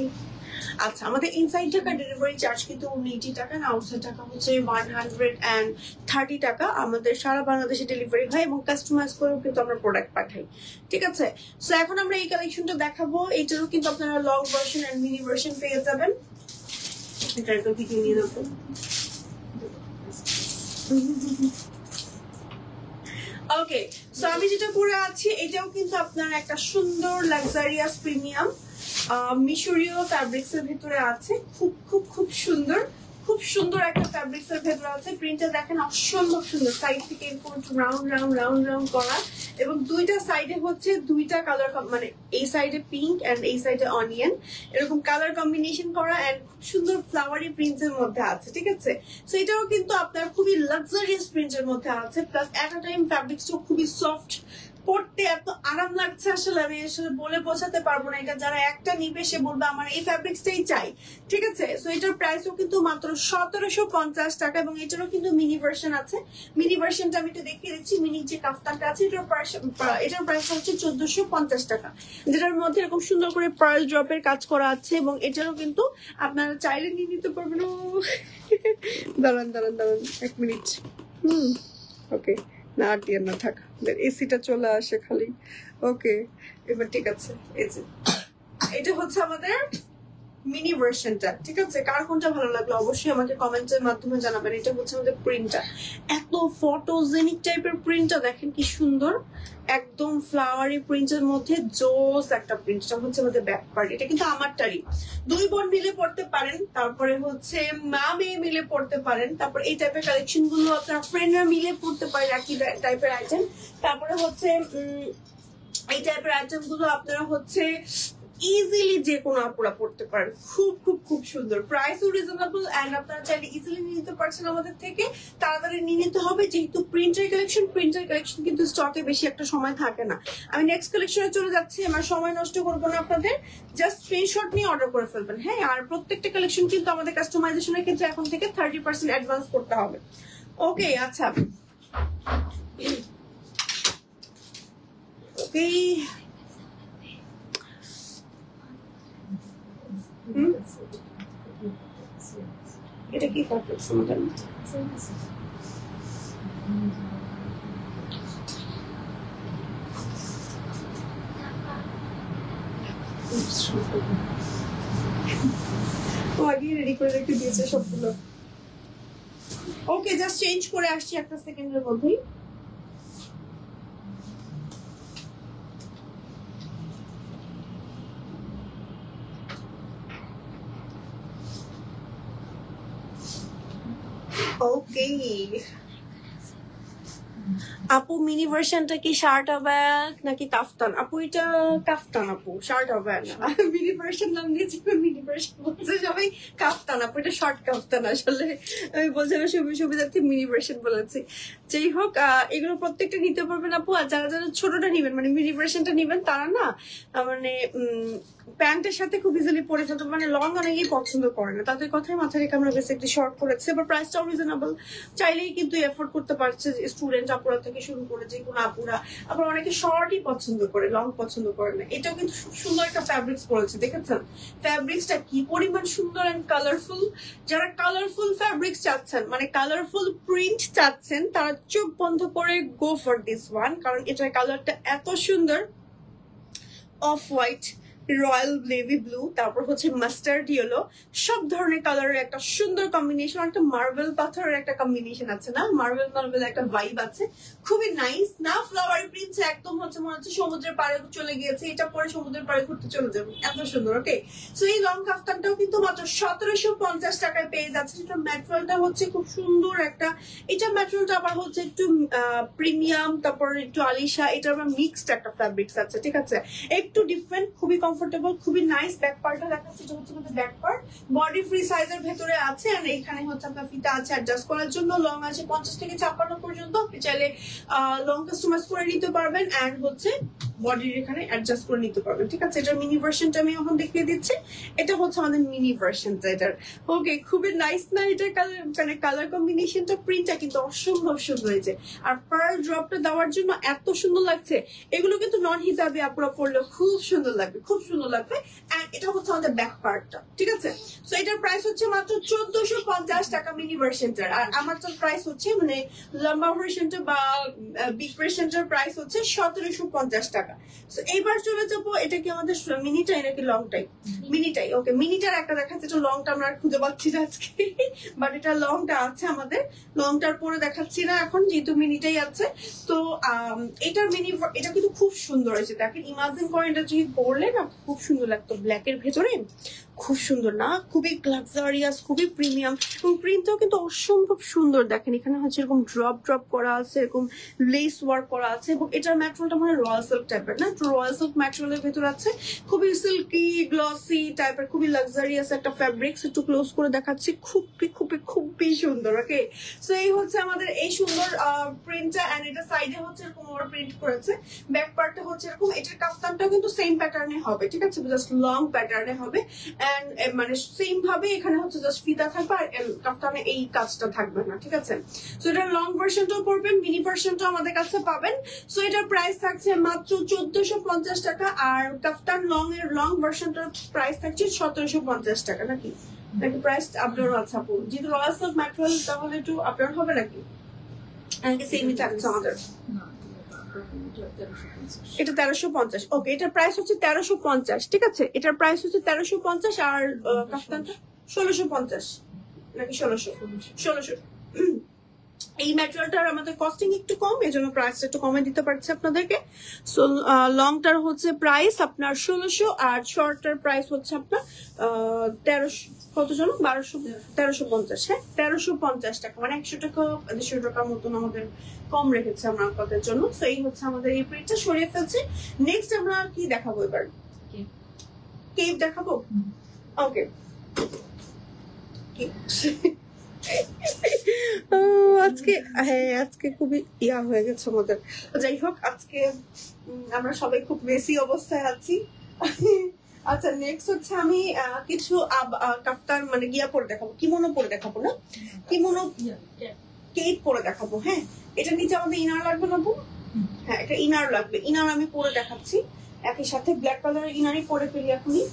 আচ্ছা, আমাদের ইনসাইড টাকা ডেলিভারি চার্জ কিন্তু 80 টাকা, না আউটসাইড টাকা হচ্ছে 130 টাকা। আমাদের সারা বাংলাদেশে ডেলিভারি হয় এবং কাস্টমাইজ করেও কিন্তু আমরা প্রোডাক্ট পাঠাই। ঠিক আছে, সো এখন আমরা এই কালেকশনটা দেখাবো। এইটারও কিন্তু আপনারা long version and mini version পেয়ে যাবেন। এটার একটা ভিডিও নিয়ে নেবো। ওকে, সো আমি যেটা পরে আছি এটাও কিন্তু আপনার একটা সুন্দর লাক্সারিয়াস প্রিমিয়াম মিশরীয় ফ্যাব্রিক্স এর ভিতরে আছে। খুব খুব খুব সুন্দর, খুব সুন্দর একটা ফ্যাব্রিক্স এর ভেতরে আছে। প্রিন্টটা দেখেন অসম্ভব সুন্দর, সাইড থেকে এরকম রাউন্ড রাউন্ড রাউন্ড রাউন্ড করা এবং দুইটা সাইডে হচ্ছে দুইটা কালার, মানে এই সাইডে পিঙ্ক এন্ড এই সাইডে অনিয়ন, এরকম কালার কম্বিনেশন করা এন্ড খুব সুন্দর ফ্লাওয়ারি প্রিন্টস এর মধ্যে আছে। ঠিক আছে, সো এটাও কিন্তু আপনার খুবই লাক্সারিয়াস প্রিন্ট এর মধ্যে আছে, প্লাস এট আ টাইম ফ্যাব্রিক্সটাও খুবই সফট, পড়তে এত আরাম লাগছে আসলে আমি আসলে বলে বোঝাতে পারবো না। এটা যারা একটা নিবে সে বলবে আমার এই ফ্যাব্রিক্সটাই চাই। ঠিক আছে, সো এটার প্রাইসও কিন্তু মাত্র 1750 টাকা এবং এটারও কিন্তু মিনি ভার্সন আছে। মিনি ভার্সনটা আমি একটু দেখিয়ে দিচ্ছি। মিনি যে কাফতানটা আছে এটার প্রাইস হচ্ছে 1450 টাকা, যেটার মধ্যে এরকম সুন্দর করে পার্ল ড্রপের কাজ করা আছে এবং এটারও কিন্তু আপনারা চাইলে নিয়ে নিতে পারবেন। দাঁড়ান দাঁড়ান দাঁড়ান 1 মিনিট। ওকে, না আর দিয়ে না থাক, এসিটা চলে আসে খালি। ওকে, এবার ঠিক আছে। এই যে এটা হচ্ছে আমাদের মিনি ভার্সনটা। ঠিক আছে, কার কোনটা ভালো লাগলো অবশ্যই আমাকে কমেন্টের মাধ্যমে জানাবেন। এটা হচ্ছে আমাদের প্রিন্টটা, এত ফটোজেনিক টাইপের প্রিন্টটা দেখেন কি সুন্দর, একদম ফ্লাওয়ারি প্রিন্টের মধ্যে জোস একটা প্রিন্টটা হচ্ছে আমাদের ব্যাক পার্ট। এটা কিন্তু আমারটারই, 2 বোন মিলে পড়তে পারেন, তারপরে হচ্ছে মা মেয়ে মিলে পড়তে পারেন, তারপর এই টাইপের কালেকশন গুলো আপনারা ফ্রেন্ডরা মিলে পড়তে পারেন একই টাইপের আইটেম। তারপরে হচ্ছে এই টাইপের আইটেম গুলো আপনারা হচ্ছে ইজিলি যে কোনো আপুরা পড়তে পারেন। খুব খুব খুব সুন্দর, প্রাইসও রিজনেবল এন্ড আপনারা চাইলে ইজিলি নিয়ে নিতে পারছেন আমাদের থেকে। তাড়াতাড়ি নিয়ে নিতে হবে যেহেতু প্রিন্টের কালেকশন কিন্তু স্টকে বেশি একটা সময় থাকে না। আমি নেক্সট কালেকশনে চলে যাচ্ছি, আমার সময় নষ্ট করবো না আপনাদের, জাস্ট স্ক্রিনশট নিয়ে অর্ডার করে ফেলবেন। হ্যাঁ, আর প্রত্যেকটা কালেকশন কিন্তু আমাদের কাস্টমাইজেশনের ক্ষেত্রে এখন থেকে 30% অ্যাডভান্স করতে হবে। ওকে, আচ্ছা, ওকে, এটা কি ফ্যাব্রিক্স আমাদের? ও আগে রেডি করে রেখে দিয়েছে সবগুলো। ওকে, জাস্ট চেঞ্জ করে আসছি একটা সেকেন্ডের মধ্যেই। ওকে আপু, মিনি ভার্সনটা কি শার্ট ব্যাগ নাকি কাফতান? আপু এটা কাফতান আপু, শার্ট ব্যাগ না। মিনি ভার্সন নাম দিয়েছি, মিনি ভার্সন বলছে সবাই কাফতান আপু, এটা শর্ট কাফতান। আসলে আমি বলছি সুবিধার্থে মিনি ভার্সন বলেছি। যাই হোক, এগুলো প্রত্যেকটা নিতে পারবেন আপু। আর যারা যারা ছোটটা নিবেন, মানে মিনি ভার্সনটা নিবেন, তারা না মানে প্যান্টের সাথে খুব ইজিলি পরে ফেলতে, মানে লং অনেকেই পছন্দ করে না, তাদের কথাই মাথায় রেখে আমরা বেসিকলি শর্ট করেছি। আবার প্রাইসটাও রিজনেবল, চাইলেই কিন্তু এফোর্ড করতে পারছে স্টুডেন্ট আপুরা থেকে শুরু করে যে কোনো আপুরা। আবার অনেকে শর্টই পছন্দ করে, লং পছন্দ করে না। এটাও কিন্তু খুব সুন্দর একটা ফ্যাব্রিক্স পড়েছে, দেখেছেন ফ্যাব্রিক্সটা কি পরিমাণ সুন্দর এন্ড কালারফুল। যারা কালারফুল ফ্যাব্রিক্স চাচ্ছেন, মানে কালারফুল প্রিন্ট চাচ্ছেন, তারা চোখ বন্ধ করে গো ফর দিস ওয়ান, কারণ এটার কালারটা এত সুন্দর, off white royal navy blue, তারপর হচ্ছে মাস্টার্ড ইয়েলো, সব ধরনের কালারের একটা সুন্দর কম্বিনেশন, একটা মার্বেল পাথরের একটা কম্বিনেশন আছে না, মার্বেল একটা ভাইব আছে, খুবই নাইস না। ফ্লাওয়ার প্রিন্টস একদম হচ্ছে মনে হচ্ছে সমুদ্রের পাড়ে চলে গিয়েছে, এটা পরে সমুদ্রের পাড়ে ঘুরতে চলে যাবে, এত সুন্দর। ওকে, সো এই লং কাফতানটাও কিন্তু মাত্র 1750 টাকায় পেয়ে যাচ্ছে। এটা ম্যাটেরিয়ালটা হচ্ছে খুব সুন্দর একটা, এটা ম্যাটেরিয়ালটা আবার হচ্ছে একটু প্রিমিয়াম, তারপর একটু আলিশা, এটা আবার মিক্সড একটা ফ্যাব্রিক্স আছে, ঠিক আছে, একটু ডিফারেন্ট, খুবই কমফোর্টেবল, খুবই নাইস। ব্যাক পার্টটা দেখাচ্ছি, এটা হচ্ছে আমাদের ব্যাক পার্ট, বডি ফ্রি সাইজের ভেতরে আছে, আর এখানে হচ্ছে আপনার ফিতা আছে অ্যাডজাস্ট করার জন্য, লং আছে 50 থেকে 56 পর্যন্ত, আপনি চাইলে লং কাস্টমাইজ করে নিতে পারবেন, এন্ড হচ্ছে বডির এখানে অ্যাডজাস্ট করে নিতে পারবেন, ঠিক আছে। এটার মিনি ভার্সনটা আমি এখন দেখিয়ে দিচ্ছি, এটা হচ্ছে আমাদের মিনি ভার্সনটা এটার। ওকে, খুবই নাইস না এটার কালার, মানে কালার কম্বিনেশনটা, প্রিন্টটা কিন্তু অসম্ভব সুন্দর হয়েছে, আর পার্ল ড্রপটা দেওয়ার জন্য এত সুন্দর লাগছে। এগুলো কিন্তু নন হিজাবি আপুরা পরলে খুব সুন্দর লাগবে, খুব সুন্দর লাগবে। এন্ড এটা হচ্ছে আমাদের ব্যাক পার্টটা, ঠিক আছে। সো এটার প্রাইস হচ্ছে মাত্র 1450 টাকা মিনি ভার্সনটার, আর আমার প্রাইস হচ্ছে মানে লম্বা ভার্সনটা বা বিগ ভার্সনটার প্রাইস হচ্ছে 1750 টাকা। সো এইবার চলে যাবো, এটা কি আমাদের মিনিটাই নাকি লংটাই? মিনিটাই। ওকে, মিনিটার একটা দেখাচ্ছে, এটা লংটা আমরা খুঁজে পাচ্ছি না আজকে, বাট এটা লংটা আছে আমাদের, লংটার পরে দেখাচ্ছি না এখন যেহেতু মিনিটাই আছে। তো এটার এটা কিন্তু খুব সুন্দর হয়েছে, দেখেন ইমাজিন করেন এটা যদি পরলে না খুব সুন্দর লাগতো, ব্ল্যাকের ভেতরে খুব সুন্দর না, খুবই লাক্সারিয়াস, খুবই প্রিমিয়াম, এবং প্রিন্টটাও কিন্তু অসম্ভব সুন্দর। দেখেন এখানে হচ্ছে এরকম ড্রপ করা আছে, এরকম লেস ওয়ার্ক করা আছে, এবং এটার ম্যাটেরিয়ালটা মানে রয়্যাল সিল্ক টাইপের না, রয়্যাল সিল্ক ম্যাটেরিয়ালের ভেতর আছে, খুবই সিল্কি গ্লসি টাইপের, খুবই লাক্সারিয়াস একটা ফ্যাব্রিক্স। একটু ক্লোজ করে দেখাচ্ছি, খুবই সুন্দর। ওকে, সো এই হচ্ছে আমাদের এই সুন্দর প্রিন্টটা, এন্ড এটা সাইডে হচ্ছে এরকম ওভার প্রিন্ট করেছে, ব্যাক পার্টটা হচ্ছে এরকম। এটার কাফতানটাও কিন্তু সেম প্যাটার্নে হবে, ঠিক আছে, জাস্ট লং প্যাটার্নে হবে, এন্ড মানে সেম ভাবে এখানে হচ্ছে জাস্ট ফিতা থাকবে, আর কাফতানে এই কাজটা থাকবে না, ঠিক আছে। সো এটার লং ভার্সনটাও করবেন, মিনি ভার্সনটাও আমাদের কাছে পাবেন। সো এটার প্রাইস থাকছে মাত্র 1450 টাকা, আর কাফতান লং ভার্সনটার প্রাইস থাকছে 1750 টাকা। নাকি প্রাইস আপডাউন আছে আপু? যেহেতু রয়্যাল সিল্ক ম্যাটেরিয়াল তাহলে একটু আপডাউন হবে নাকি? সেমই থাকছে আমাদের। এটা 1350। ওকে, এটার প্রাইস হচ্ছে 1350, ঠিক আছে, এটার প্রাইস হচ্ছে 1350, আর কাফতানটা 1650 নাকি 1600। এই ম্যাটেরিয়ালটার আমাদের কস্টিং একটু কম, এই জন্য প্রাইসটা একটু কমে দিতে পারছি আপনাদেরকে। সো লংটার হচ্ছে প্রাইস আপনার 1600, আর শর্টটার প্রাইস হচ্ছে আপনার 1300, কত জন 1350, হ্যাঁ 1350 টাকা, মানে 100 টাকা 150 টাকার মতন আমাদের কম রেখেছে আমরা আপনাদের জন্য। সো এই হচ্ছে আমাদের এই প্রিন্টটা সরিয়ে ফেলছি। নেক্সট আমরা কি দেখাবো এবার? কেপ দেখাবো। ওকে, আজকে খুবই ইয়া হয়ে গেছে আমাদের। যাই হোক, আজকে আমরা সবাই খুব মেসি অবস্থায় আছি। আচ্ছা, নেক্সট হচ্ছে আমি কিছু কাফতান মানে গিয়া পরে দেখাবো, কিমোনো পরে দেখাবো, না কিমোনো কেপ পরে দেখাবো। হ্যাঁ, এটা নিচে আমাদের ইনার লাগবে না? হ্যাঁ, এটা ইনার লাগবে, ইনার আমি পরে দেখাচ্ছি। একই সাথে ব্ল্যাক কালারের ইনারই পরে ফেলি এখনই।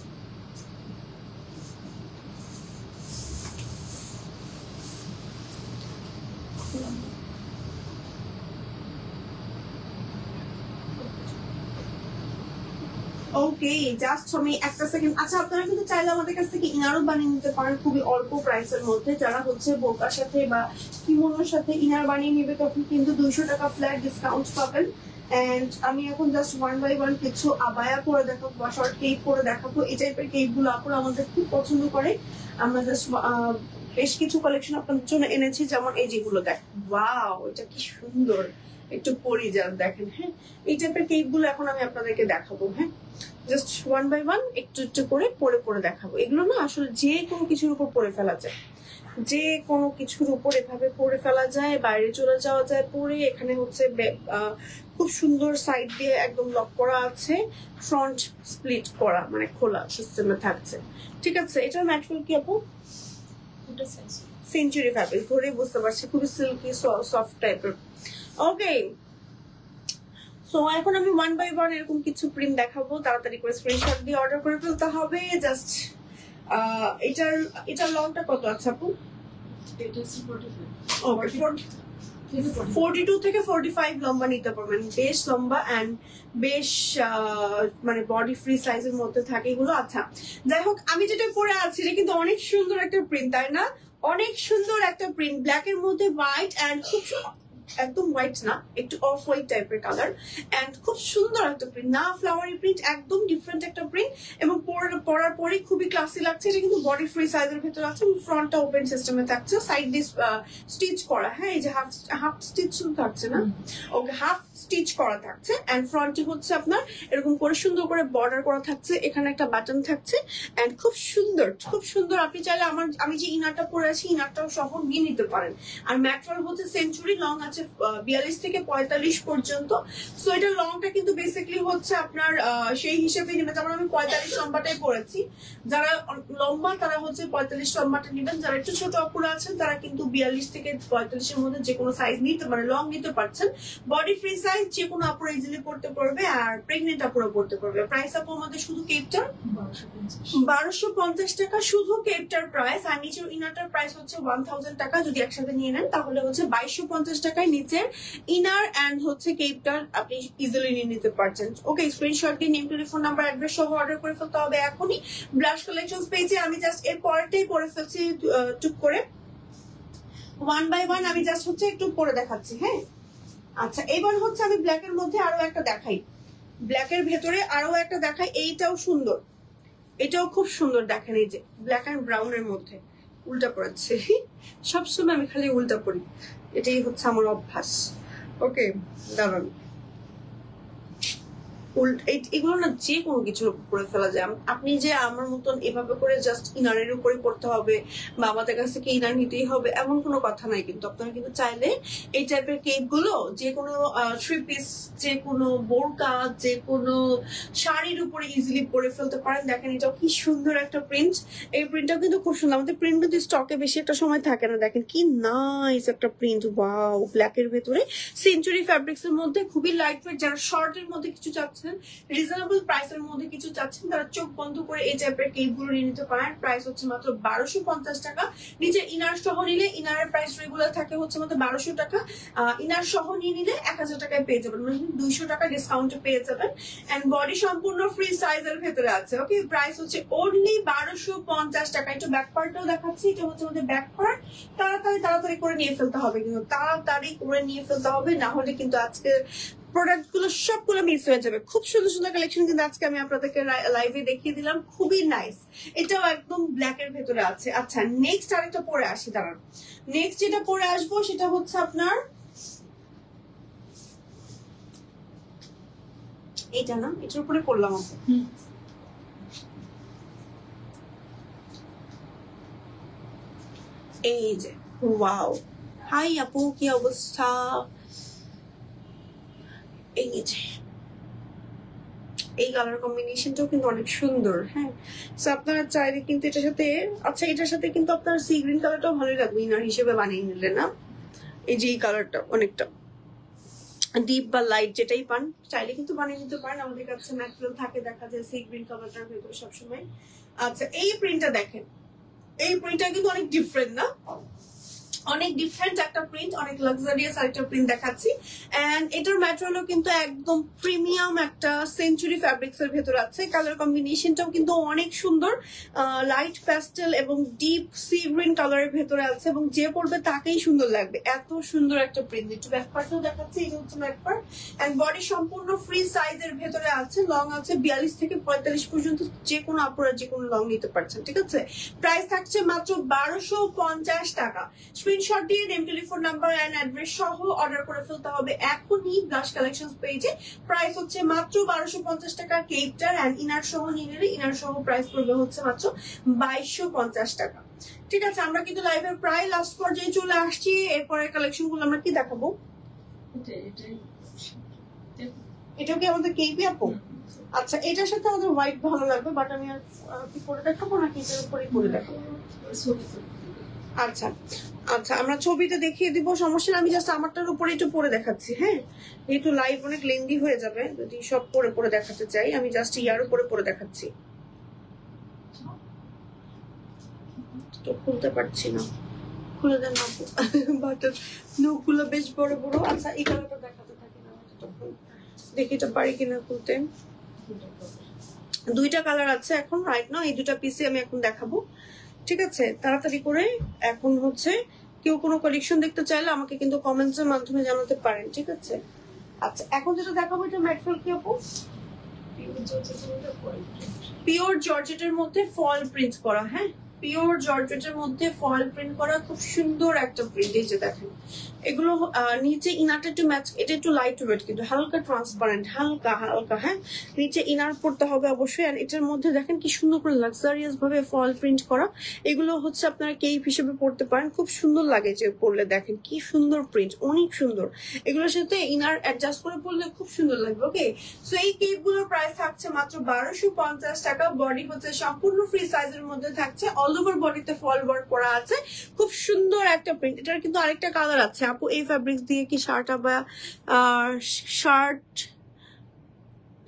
ওকে, জাস্ট আমি একটা সেকেন্ড। আচ্ছা, আপনারা কিন্তু চাইলে আমাদের কাছ থেকে ইনারও বানিয়ে নিতে পারেন খুবই অল্প প্রাইসের মধ্যে। যারা হচ্ছে বোরকার সাথে বা কিমোনোর সাথে ইনার বানিয়ে নেবে তখন কিন্তু 200 টাকা ফ্ল্যাট ডিসকাউন্ট পাবেন। এন্ড আমি এখন জাস্ট 1 বাই 1 কিছু আবায়া পরে দেখাবো বা শর্ট কেপ পরে দেখাবো। এই টাইপের কেপ গুলো আপনারা আমাদের খুব পছন্দ করে। আমরা জাস্ট বেশ কিছু কালেকশন আপনাদের জন্য এনেছি, যেমন এই যেগুলো দেখ, ওয়াও এটা কি সুন্দর, একটু পরি জাস্ট দেখেন। হ্যাঁ, এই টাইপের কেপ গুলো এখন আমি আপনাদেরকে দেখাবো। হ্যাঁ, জাস্ট 1 বাই 1 একটু করে পরে দেখাবো। এগুলো না আসলে যে কোনো কিছুর উপর পরে ফেলা যায়, যে কোনো কিছুর উপর এভাবে পরে ফেলা যায়, বাইরে চলে যাওয়া যায় পরে। এখানে হচ্ছে খুব সুন্দর সাইড দিয়ে একদম লক করা আছে, ফ্রন্ট স্প্লিট করা মানে খোলা সিস্টেমে থাকছে, ঠিক আছে। এটার ম্যাটেরিয়াল কি আপু? সেঞ্চুরি ফ্যাব্রিক, ধরে বুঝতে পারছি, খুবই সিল্কি সফট টাইপের। ওকে, সো এখন আমি 1 বাই 1 এরকম কিছু প্রিন্ট দেখাবো, তাড়াতাড়ি করে স্ক্রিনশট দিয়ে অর্ডার করে ফেলতে হবে। জাস্ট এটার লংটা কত আছে আপু? 42 থেকে 45 লম্বা নিতে পারবেন, বেশ লম্বা এন্ড বেশ মানে বডি ফ্রি সাইজের মধ্যে থাকে এগুলো। আচ্ছা যাই হোক, আমি যেটা পরে আছি এটা কিন্তু অনেক সুন্দর একটা প্রিন্ট, তাই না? অনেক সুন্দর একটা প্রিন্ট, ব্ল্যাক এর মধ্যে হোয়াইট এন্ড খুব একদম হোয়াইট না, একটু অফ হোয়াইট টাইপের কালার এন্ড খুব সুন্দর একটা প্রিন্ট, না ফ্লাওয়ারি প্রিন্ট, একদম ডিফারেন্ট একটা প্রিন্ট এবং পরার পরে খুবই ক্লাসি লাগছে। এটা কিন্তু বডি ফ্রি সাইজের ভিতরে আছে, ফ্রন্টটা ওপেন সিস্টেমে থাকছে, সাইড দিয়ে স্টিচ করা। হ্যাঁ, এই যে হাফ স্টিচ থাকছে না, ওকে হাফ স্টিচ করা থাকছে এন্ড ফ্রন্টে হচ্ছে আপনার এরকম করে সুন্দর করে বর্ডার করা থাকছে, এখানে একটা বাটন থাকছে এন্ড খুব সুন্দর খুব সুন্দর। আপনি চাইলে আমি যে ইনারটা পরে আছি ইনারটাও সহ নিয়ে নিতে পারেন। আর ম্যাটেরিয়াল হচ্ছে সেঞ্চুরি, লং আছে 42 থেকে 45 পর্যন্ত। সো এটা লংটা কিন্তু বেসিক্যালি হচ্ছে আপনার সেই হিসেবে নেবে, যেমন আমি 45 লম্বাটাই পরেছি, যারা লম্বা তারা হচ্ছে 45 লম্বাটা নেবেন, যারা একটু ছোট অপুরা আছেন তারা কিন্তু 42 থেকে 45 এর মধ্যে যে কোনো সাইজ নিতে পারে, লং নিতে পারছেন। বডি ফ্রি সাইজ যে কোনো আপুরা ইজিলি পড়তে পারবে আর প্রেগনেন্ট আপুরা পড়তে পারবে। প্রাইস আপু আমাদের শুধু কেপটার 1250 টাকা, শুধু কেপটার প্রাইস। আর নিচের ইনারটার প্রাইস হচ্ছে 1000 টাকা, যদি একসাথে নিয়ে নেন তাহলে হচ্ছে 2250 টাকায় নিচের ইনার এন্ড হচ্ছে কেপটার আপনি ইজিলি নিয়ে নিতে পারছেন। ওকে, স্ক্রিনশট দিয়ে নেম, টেলিফোন নাম্বার, অ্যাড্রেস সহ অর্ডার করে ফেলতে হবে এখনই ব্লাশ কালেকশনস পেজে। আমি জাস্ট এর পরেরটাই পরে ফেলছি টুক করে, ওয়ান বাই ওয়ান আমি জাস্ট হচ্ছে একটু পরে দেখাচ্ছি। হ্যাঁ, আচ্ছা এবার হচ্ছে আমি ব্ল্যাক এর মধ্যে আরো একটা দেখাই, ব্ল্যাক এর ভেতরে আরো একটা দেখাই, এইটাও সুন্দর, এটাও খুব সুন্দর। দেখেন এই যে ব্ল্যাক এন্ড ব্রাউন এর মধ্যে উল্টা পড়াচ্ছে, সবসময় আমি খালি উল্টা পড়ি, এটাই হচ্ছে আমার অভ্যাস। ওকে দাঁড়ান, এগুলো না যে কোনো কিছুর উপর করে ফেলা যায়। আপনি যে আমার মতন এভাবে করে জাস্ট ইনারের উপরে পড়তে হবে বা আমাদের কাছ থেকে ইনার নিতেই হবে এমন কোনো কথা নাই, কিন্তু আপনারা কিন্তু চাইলে এই টাইপের কেপ গুলো যে কোনো থ্রি পিস, যে কোনো বোরকা, যে কোনো শাড়ির উপরে ইজিলি পরে ফেলতে পারেন। দেখেন এটাও কি সুন্দর একটা প্রিন্ট, এই প্রিন্টটাও কিন্তু খুব সুন্দর। আমাদের প্রিন্ট কিন্তু স্টকে বেশি একটা সময় থাকে না, দেখেন কি নাইস একটা প্রিন্ট, ওয়াও। ব্ল্যাক এর ভেতরে সেঞ্চুরি ফ্যাব্রিক্স এর মধ্যে খুবই লাইট ওয়েট, যারা শর্টের মধ্যে কিছু চাচ্ছেন, রিজনেবল প্রাইসের মধ্যে কিছু চাচ্ছেন, তারা চোখ বন্ধ করে এই টাইপের কেপ গুলো নিয়ে নিতে পারেন। প্রাইস হচ্ছে মাত্র 1250 টাকা। নিচে ইনার সহ নিলে ইনারের প্রাইস রেগুলার থাকে হচ্ছে মাত্র 1200 টাকা, ইনার সহ নিয়ে নিলে 1000 টাকায় পেয়ে যাবেন, মানে 200 টাকা ডিসকাউন্টে পেয়ে যাবেন এন্ড বডি সম্পূর্ণ ফ্রি সাইজের ভেতরে আছে। ওকে, প্রাইস হচ্ছে অনলি 1250 টাকা। একটু ব্যাক পার্টটাও দেখাচ্ছি, এটা হচ্ছে আমাদের ব্যাক পার্ট। তাড়াতাড়ি করে নিয়ে ফেলতে হবে, কিন্তু তাড়াতাড়ি করে নিয়ে ফেলতে হবে, না হলে কিন্তু আজকে প্রোডাক্ট গুলো সবগুলো মিস হয়ে যাবে। খুব সুন্দর সুন্দর কালেকশন কিন্তু আজকে আমি আপনাদেরকে লাইভে দেখিয়ে দিলাম, খুবই নাইস। এটাও একদম ব্ল্যাক এর ভেতরে আছে। আচ্ছা নেক্সট আরেকটা পরে আসি, দাঁড়ান। নেক্সট যেটা পরে আসবো সেটা হচ্ছে আপনার এটা না, এটার উপরে করলাম আপু। এই যে ওয়াও, হাই আপু কি অবস্থা? এই কালার কম্বিনেশনটাও কিন্তু অনেক সুন্দর। হ্যাঁ, আপনারা চাইলে কিন্তু এটার সাথে, আচ্ছা এটার সাথে কিন্তু আপনার সি গ্রিন কালারটাও ভালোই লাগবে ইনার হিসেবে বানিয়ে নিলে না। এই যে এই কালারটা অনেকটা ডিপ বা লাইট যেটাই পান চাইলে কিন্তু বানিয়ে নিতে পারেন, আমাদের কাছে ম্যাটেরিয়াল থাকে, দেখা যায় সি গ্রিন কালারটার ভেতরে সবসময়। আচ্ছা এই প্রিন্টটা দেখেন, এই প্রিন্টটা কিন্তু অনেক ডিফারেন্ট না, অনেক ডিফারেন্ট একটা প্রিন্ট, অনেক লাক্সারিয়াস একটা প্রিন্ট দেখাচ্ছি। এন্ড এটার ম্যাটেরিয়ালও কিন্তু একদম প্রিমিয়াম একটা সেঞ্চুরি ফ্যাব্রিক্স এর ভেতর আছে। কালার কম্বিনেশনটাও কিন্তু অনেক সুন্দর, লাইট প্যাস্টেল এবং ডিপ সি গ্রিন কালারের ভেতরে আছে এবং যে পড়বে তাকেই সুন্দর লাগবে, এত সুন্দর একটা প্রিন্ট। একটু ব্যাক পার্টও দেখাচ্ছি, এই হচ্ছে ব্যাক পার্ট এন্ড বডি সম্পূর্ণ ফ্রি সাইজের ভেতরে আছে, লং আছে 42 থেকে 45 পর্যন্ত, যে কোনো আপুরা যে কোনো লং নিতে পারছেন। ঠিক আছে, প্রাইস থাকছে মাত্র 1250 টাকা। স্ক্রিনশট দিয়ে name, telephone number and address সহ অর্ডার করে ফেলতে হবে এখনই ব্লাশ কালেকশনস পেজে। প্রাইস হচ্ছে মাত্র 1250 টাকা কেপটার এন্ড ইনার সহ নিয়ে নিলে ইনার সহ প্রাইস পড়বে হচ্ছে মাত্র 2250 টাকা। ঠিক আছে, আমরা কিন্তু লাইভের প্রায় লাস্ট পর্যায়ে চলে আসছি। এরপরে কালেকশন গুলো আমরা কি দেখাবো? এটাও কি আমাদের কেপি আপু? আচ্ছা এটার সাথে আমাদের হোয়াইট ভালো লাগবে, বাট আমি আর কি পরে দেখাবো নাকি এটার উপরেই পরে দেখাবো? আচ্ছা আচ্ছা, আমরা ছবিতে দেখিয়ে দিব, সমস্যা। আমি জাস্ট আমারটার উপরে একটু পরে দেখাচ্ছি। হ্যাঁ, যেহেতু লাইভ অনেক লেন্দি হয়ে যাবে যদি সব পরে দেখাতে চাই, আমি জাস্ট ইয়ার উপরে পরে দেখাচ্ছি। তো খুলতে পারছি না, খুলে দেন আপু। বাটার নখগুলো বেশ বড় বড়। আচ্ছা এই কালারটা দেখাতে থাকি না তখন দেখি এটা পারি কিনা খুলতে। দুইটা কালার আছে এখন রাইট না, এই দুটা পিসে আমি এখন দেখাবো, ঠিক আছে? তাড়াতাড়ি করে এখন হচ্ছে কেউ কোনো কালেকশন দেখতে চাইলে আমাকে কিন্তু কমেন্টস এর মাধ্যমে জানাতে পারেন, ঠিক আছে? আচ্ছা এখন যেটা দেখাবো এটা ম্যাটেরিয়াল কি আপু? পিওর জর্জেটের মধ্যে ফয়েল প্রিন্ট করা, হ্যাঁ পিওর জর্জেটের মধ্যে ফয়েল প্রিন্ট করা, খুব সুন্দর একটা প্রিন্ট। এই যে দেখেন এগুলো নিচে ইনারটা একটু ম্যাচ, এটা একটু লাইট ওয়েট কিন্তু হালকা ট্রান্সপারেন্ট, হালকা হালকা, হ্যাঁ নিচে ইনার পড়তে হবে অবশ্যই। আর এটার মধ্যে দেখেন কি সুন্দর করে লাক্সারিয়াস ভাবে ফয়েল প্রিন্ট করা, এগুলো হচ্ছে আপনারা কেপ হিসেবে পড়তে পারেন, খুব সুন্দর লাগে যে পরলে। দেখেন কি সুন্দর প্রিন্ট, অনেক সুন্দর। এগুলোর সাথে ইনার অ্যাডজাস্ট করে পরলে খুব সুন্দর লাগবে। ওকে সো এই কেপ গুলোর প্রাইস থাকছে মাত্র 1250 টাকা। বডি হচ্ছে সম্পূর্ণ ফ্রি সাইজের মধ্যে থাকছে, অল ওভার বডিতে ফল ওয়ার্ক করা আছে, খুব সুন্দর একটা প্রিন্ট। এটার কিন্তু আরেকটা কালার আছে আপু। এই ফ্যাব্রিক্স দিয়ে কি শার্ট বা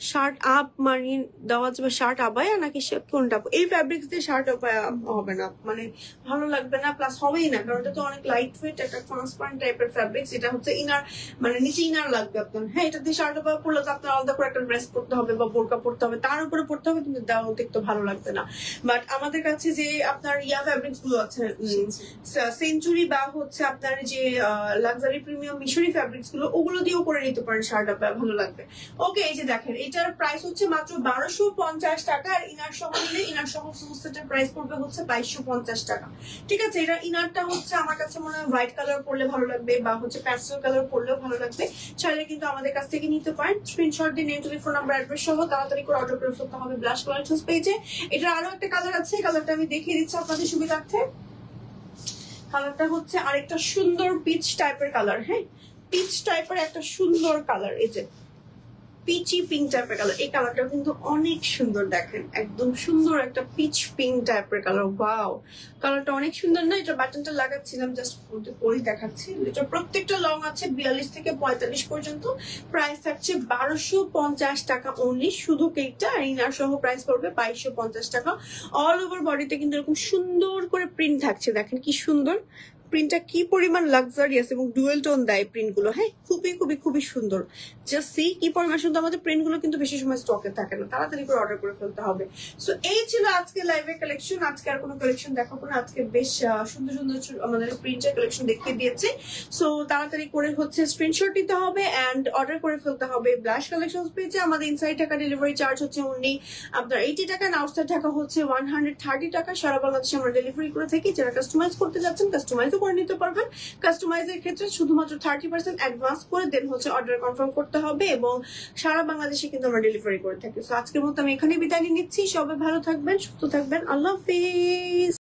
শার্ট আপ মারিয়ে দেওয়া যাবে, শার্ট আবায়া নাকি কোনটা? এই ফ্যাব্রিক্স দিয়ে শার্ট আবায়া হবে না, মানে ভালো লাগবে না, প্লাস হবেই না, কারণ এটা তো অনেক লাইট ওয়েট একটা ট্রান্সপারেন্ট টাইপের ফ্যাব্রিক্স। এটা হচ্ছে ইনার, মানে নিচে ইনার লাগবে আপনার, হ্যাঁ এটা দিয়ে শার্ট আবায়া পরলে তো আপনার আলাদা করে একটা ড্রেস পরতে হবে বা বোরকা পরতে হবে, তার উপরে পরতে হবে, কিন্তু দেওয়া দেখতে ভালো লাগবে না। বাট আমাদের কাছে যে আপনার ফ্যাব্রিক্স গুলো আছে সেঞ্চুরি বা হচ্ছে আপনার যে লাক্সারি প্রিমিয়াম মিশরি ফ্যাব্রিক্স গুলো, ওগুলো দিয়েও করে নিতে পারেন শার্ট আবায়া, ভালো লাগবে। ওকে এই যে দেখেন এটার প্রাইস হচ্ছে মাত্র 1250 টাকা। আর ইনার সহ নিলে ইনার সহ সমস্তটার প্রাইস পড়বে হচ্ছে 2250 টাকা, ঠিক আছে? এটা ইনারটা হচ্ছে আমার কাছে মনে হয় হোয়াইট কালার পরলে ভালো লাগবে বা হচ্ছে প্যাস্টেল কালার পরলেও ভালো লাগবে, চাইলে কিন্তু আমাদের কাছ থেকে নিতে পারেন। স্ক্রিনশট দিয়ে নেম, টেলিফোন নাম্বার, অ্যাড্রেস সহ তাড়াতাড়ি করে অর্ডার করে ফেলতে হবে ব্লাশ কালেকশনস পেজে। এটার আরো একটা কালার আছে, কালারটা আমি দেখিয়ে দিচ্ছি আপনাদের সুবিধার্থে। কালারটা হচ্ছে আরেকটা সুন্দর পিচ টাইপের কালার, হ্যাঁ পিচ টাইপের একটা সুন্দর কালার, এই যে পিচি পিঙ্ক টাইপের কালার। এই কালারটা কিন্তু অনেক সুন্দর, দেখেন একদম সুন্দর একটা পিচ পিঙ্ক টাইপের কালার। ওয়াও কালারটা অনেক সুন্দর না? এটা বাটনটা লাগাচ্ছিলাম জাস্ট পরে দেখাচ্ছি। এটা প্রত্যেকটা লং আছে 42 থেকে 45 পর্যন্ত। প্রাইস থাকছে 1250 টাকা অনলি, শুধু কেকটা আর ইনার সহ প্রাইস পড়বে 2250 টাকা। অল ওভার বডিতে কিন্তু এরকম সুন্দর করে প্রিন্ট থাকছে, দেখেন কি সুন্দর প্রিন্টটা, কি পরিমাণ লাক্সারিয়াস এবং ডুয়েল টোন দেয় প্রিন্ট গুলো, হ্যাঁ খুবই খুবই খুবই সুন্দর। জাস্ট সি কি পরিমাণ সুন্দর। আমাদের প্রিন্ট গুলো কিন্তু বেশি সময় স্টকে থাকে না, তাড়াতাড়ি করে অর্ডার করে ফেলতে হবে। সো এই ছিল আজকে লাইভের কালেকশন। আজকে আর কোনো কালেকশন দেখাবো না, আজকে বেশ সুন্দর সুন্দর আমাদের প্রিন্টের কালেকশন দেখিয়ে দিয়েছি। সো তাড়াতাড়ি করে হচ্ছে স্ক্রিনশট নিতে হবে এন্ড অর্ডার করে ফেলতে হবে ব্লাশ কালেকশন পেজে। আমাদের ইনসাইড টাকা ডেলিভারি চার্জ হচ্ছে অনলি আপনার 80 টাকা, আউটসাইড টাকা হচ্ছে 130 টাকা। সারা বাংলাদেশে আমরা ডেলিভারি করে থাকি। যারা কাস্টমাইজ করতে যাচ্ছেন কাস্টমাইজ করে নিতে পারবেন। কাস্টমাইজের ক্ষেত্রে শুধুমাত্র 30% অ্যাডভান্স করে দেন হচ্ছে অর্ডার কনফার্ম করতে হবে, এবং সারা বাংলাদেশে কিন্তু আমরা ডেলিভারি করে থাকি। তো আজকের মতো আমি এখানে বিদায় নিচ্ছি। সবাই ভালো থাকবেন, সুস্থ থাকবেন, আল্লাহ হাফেজ।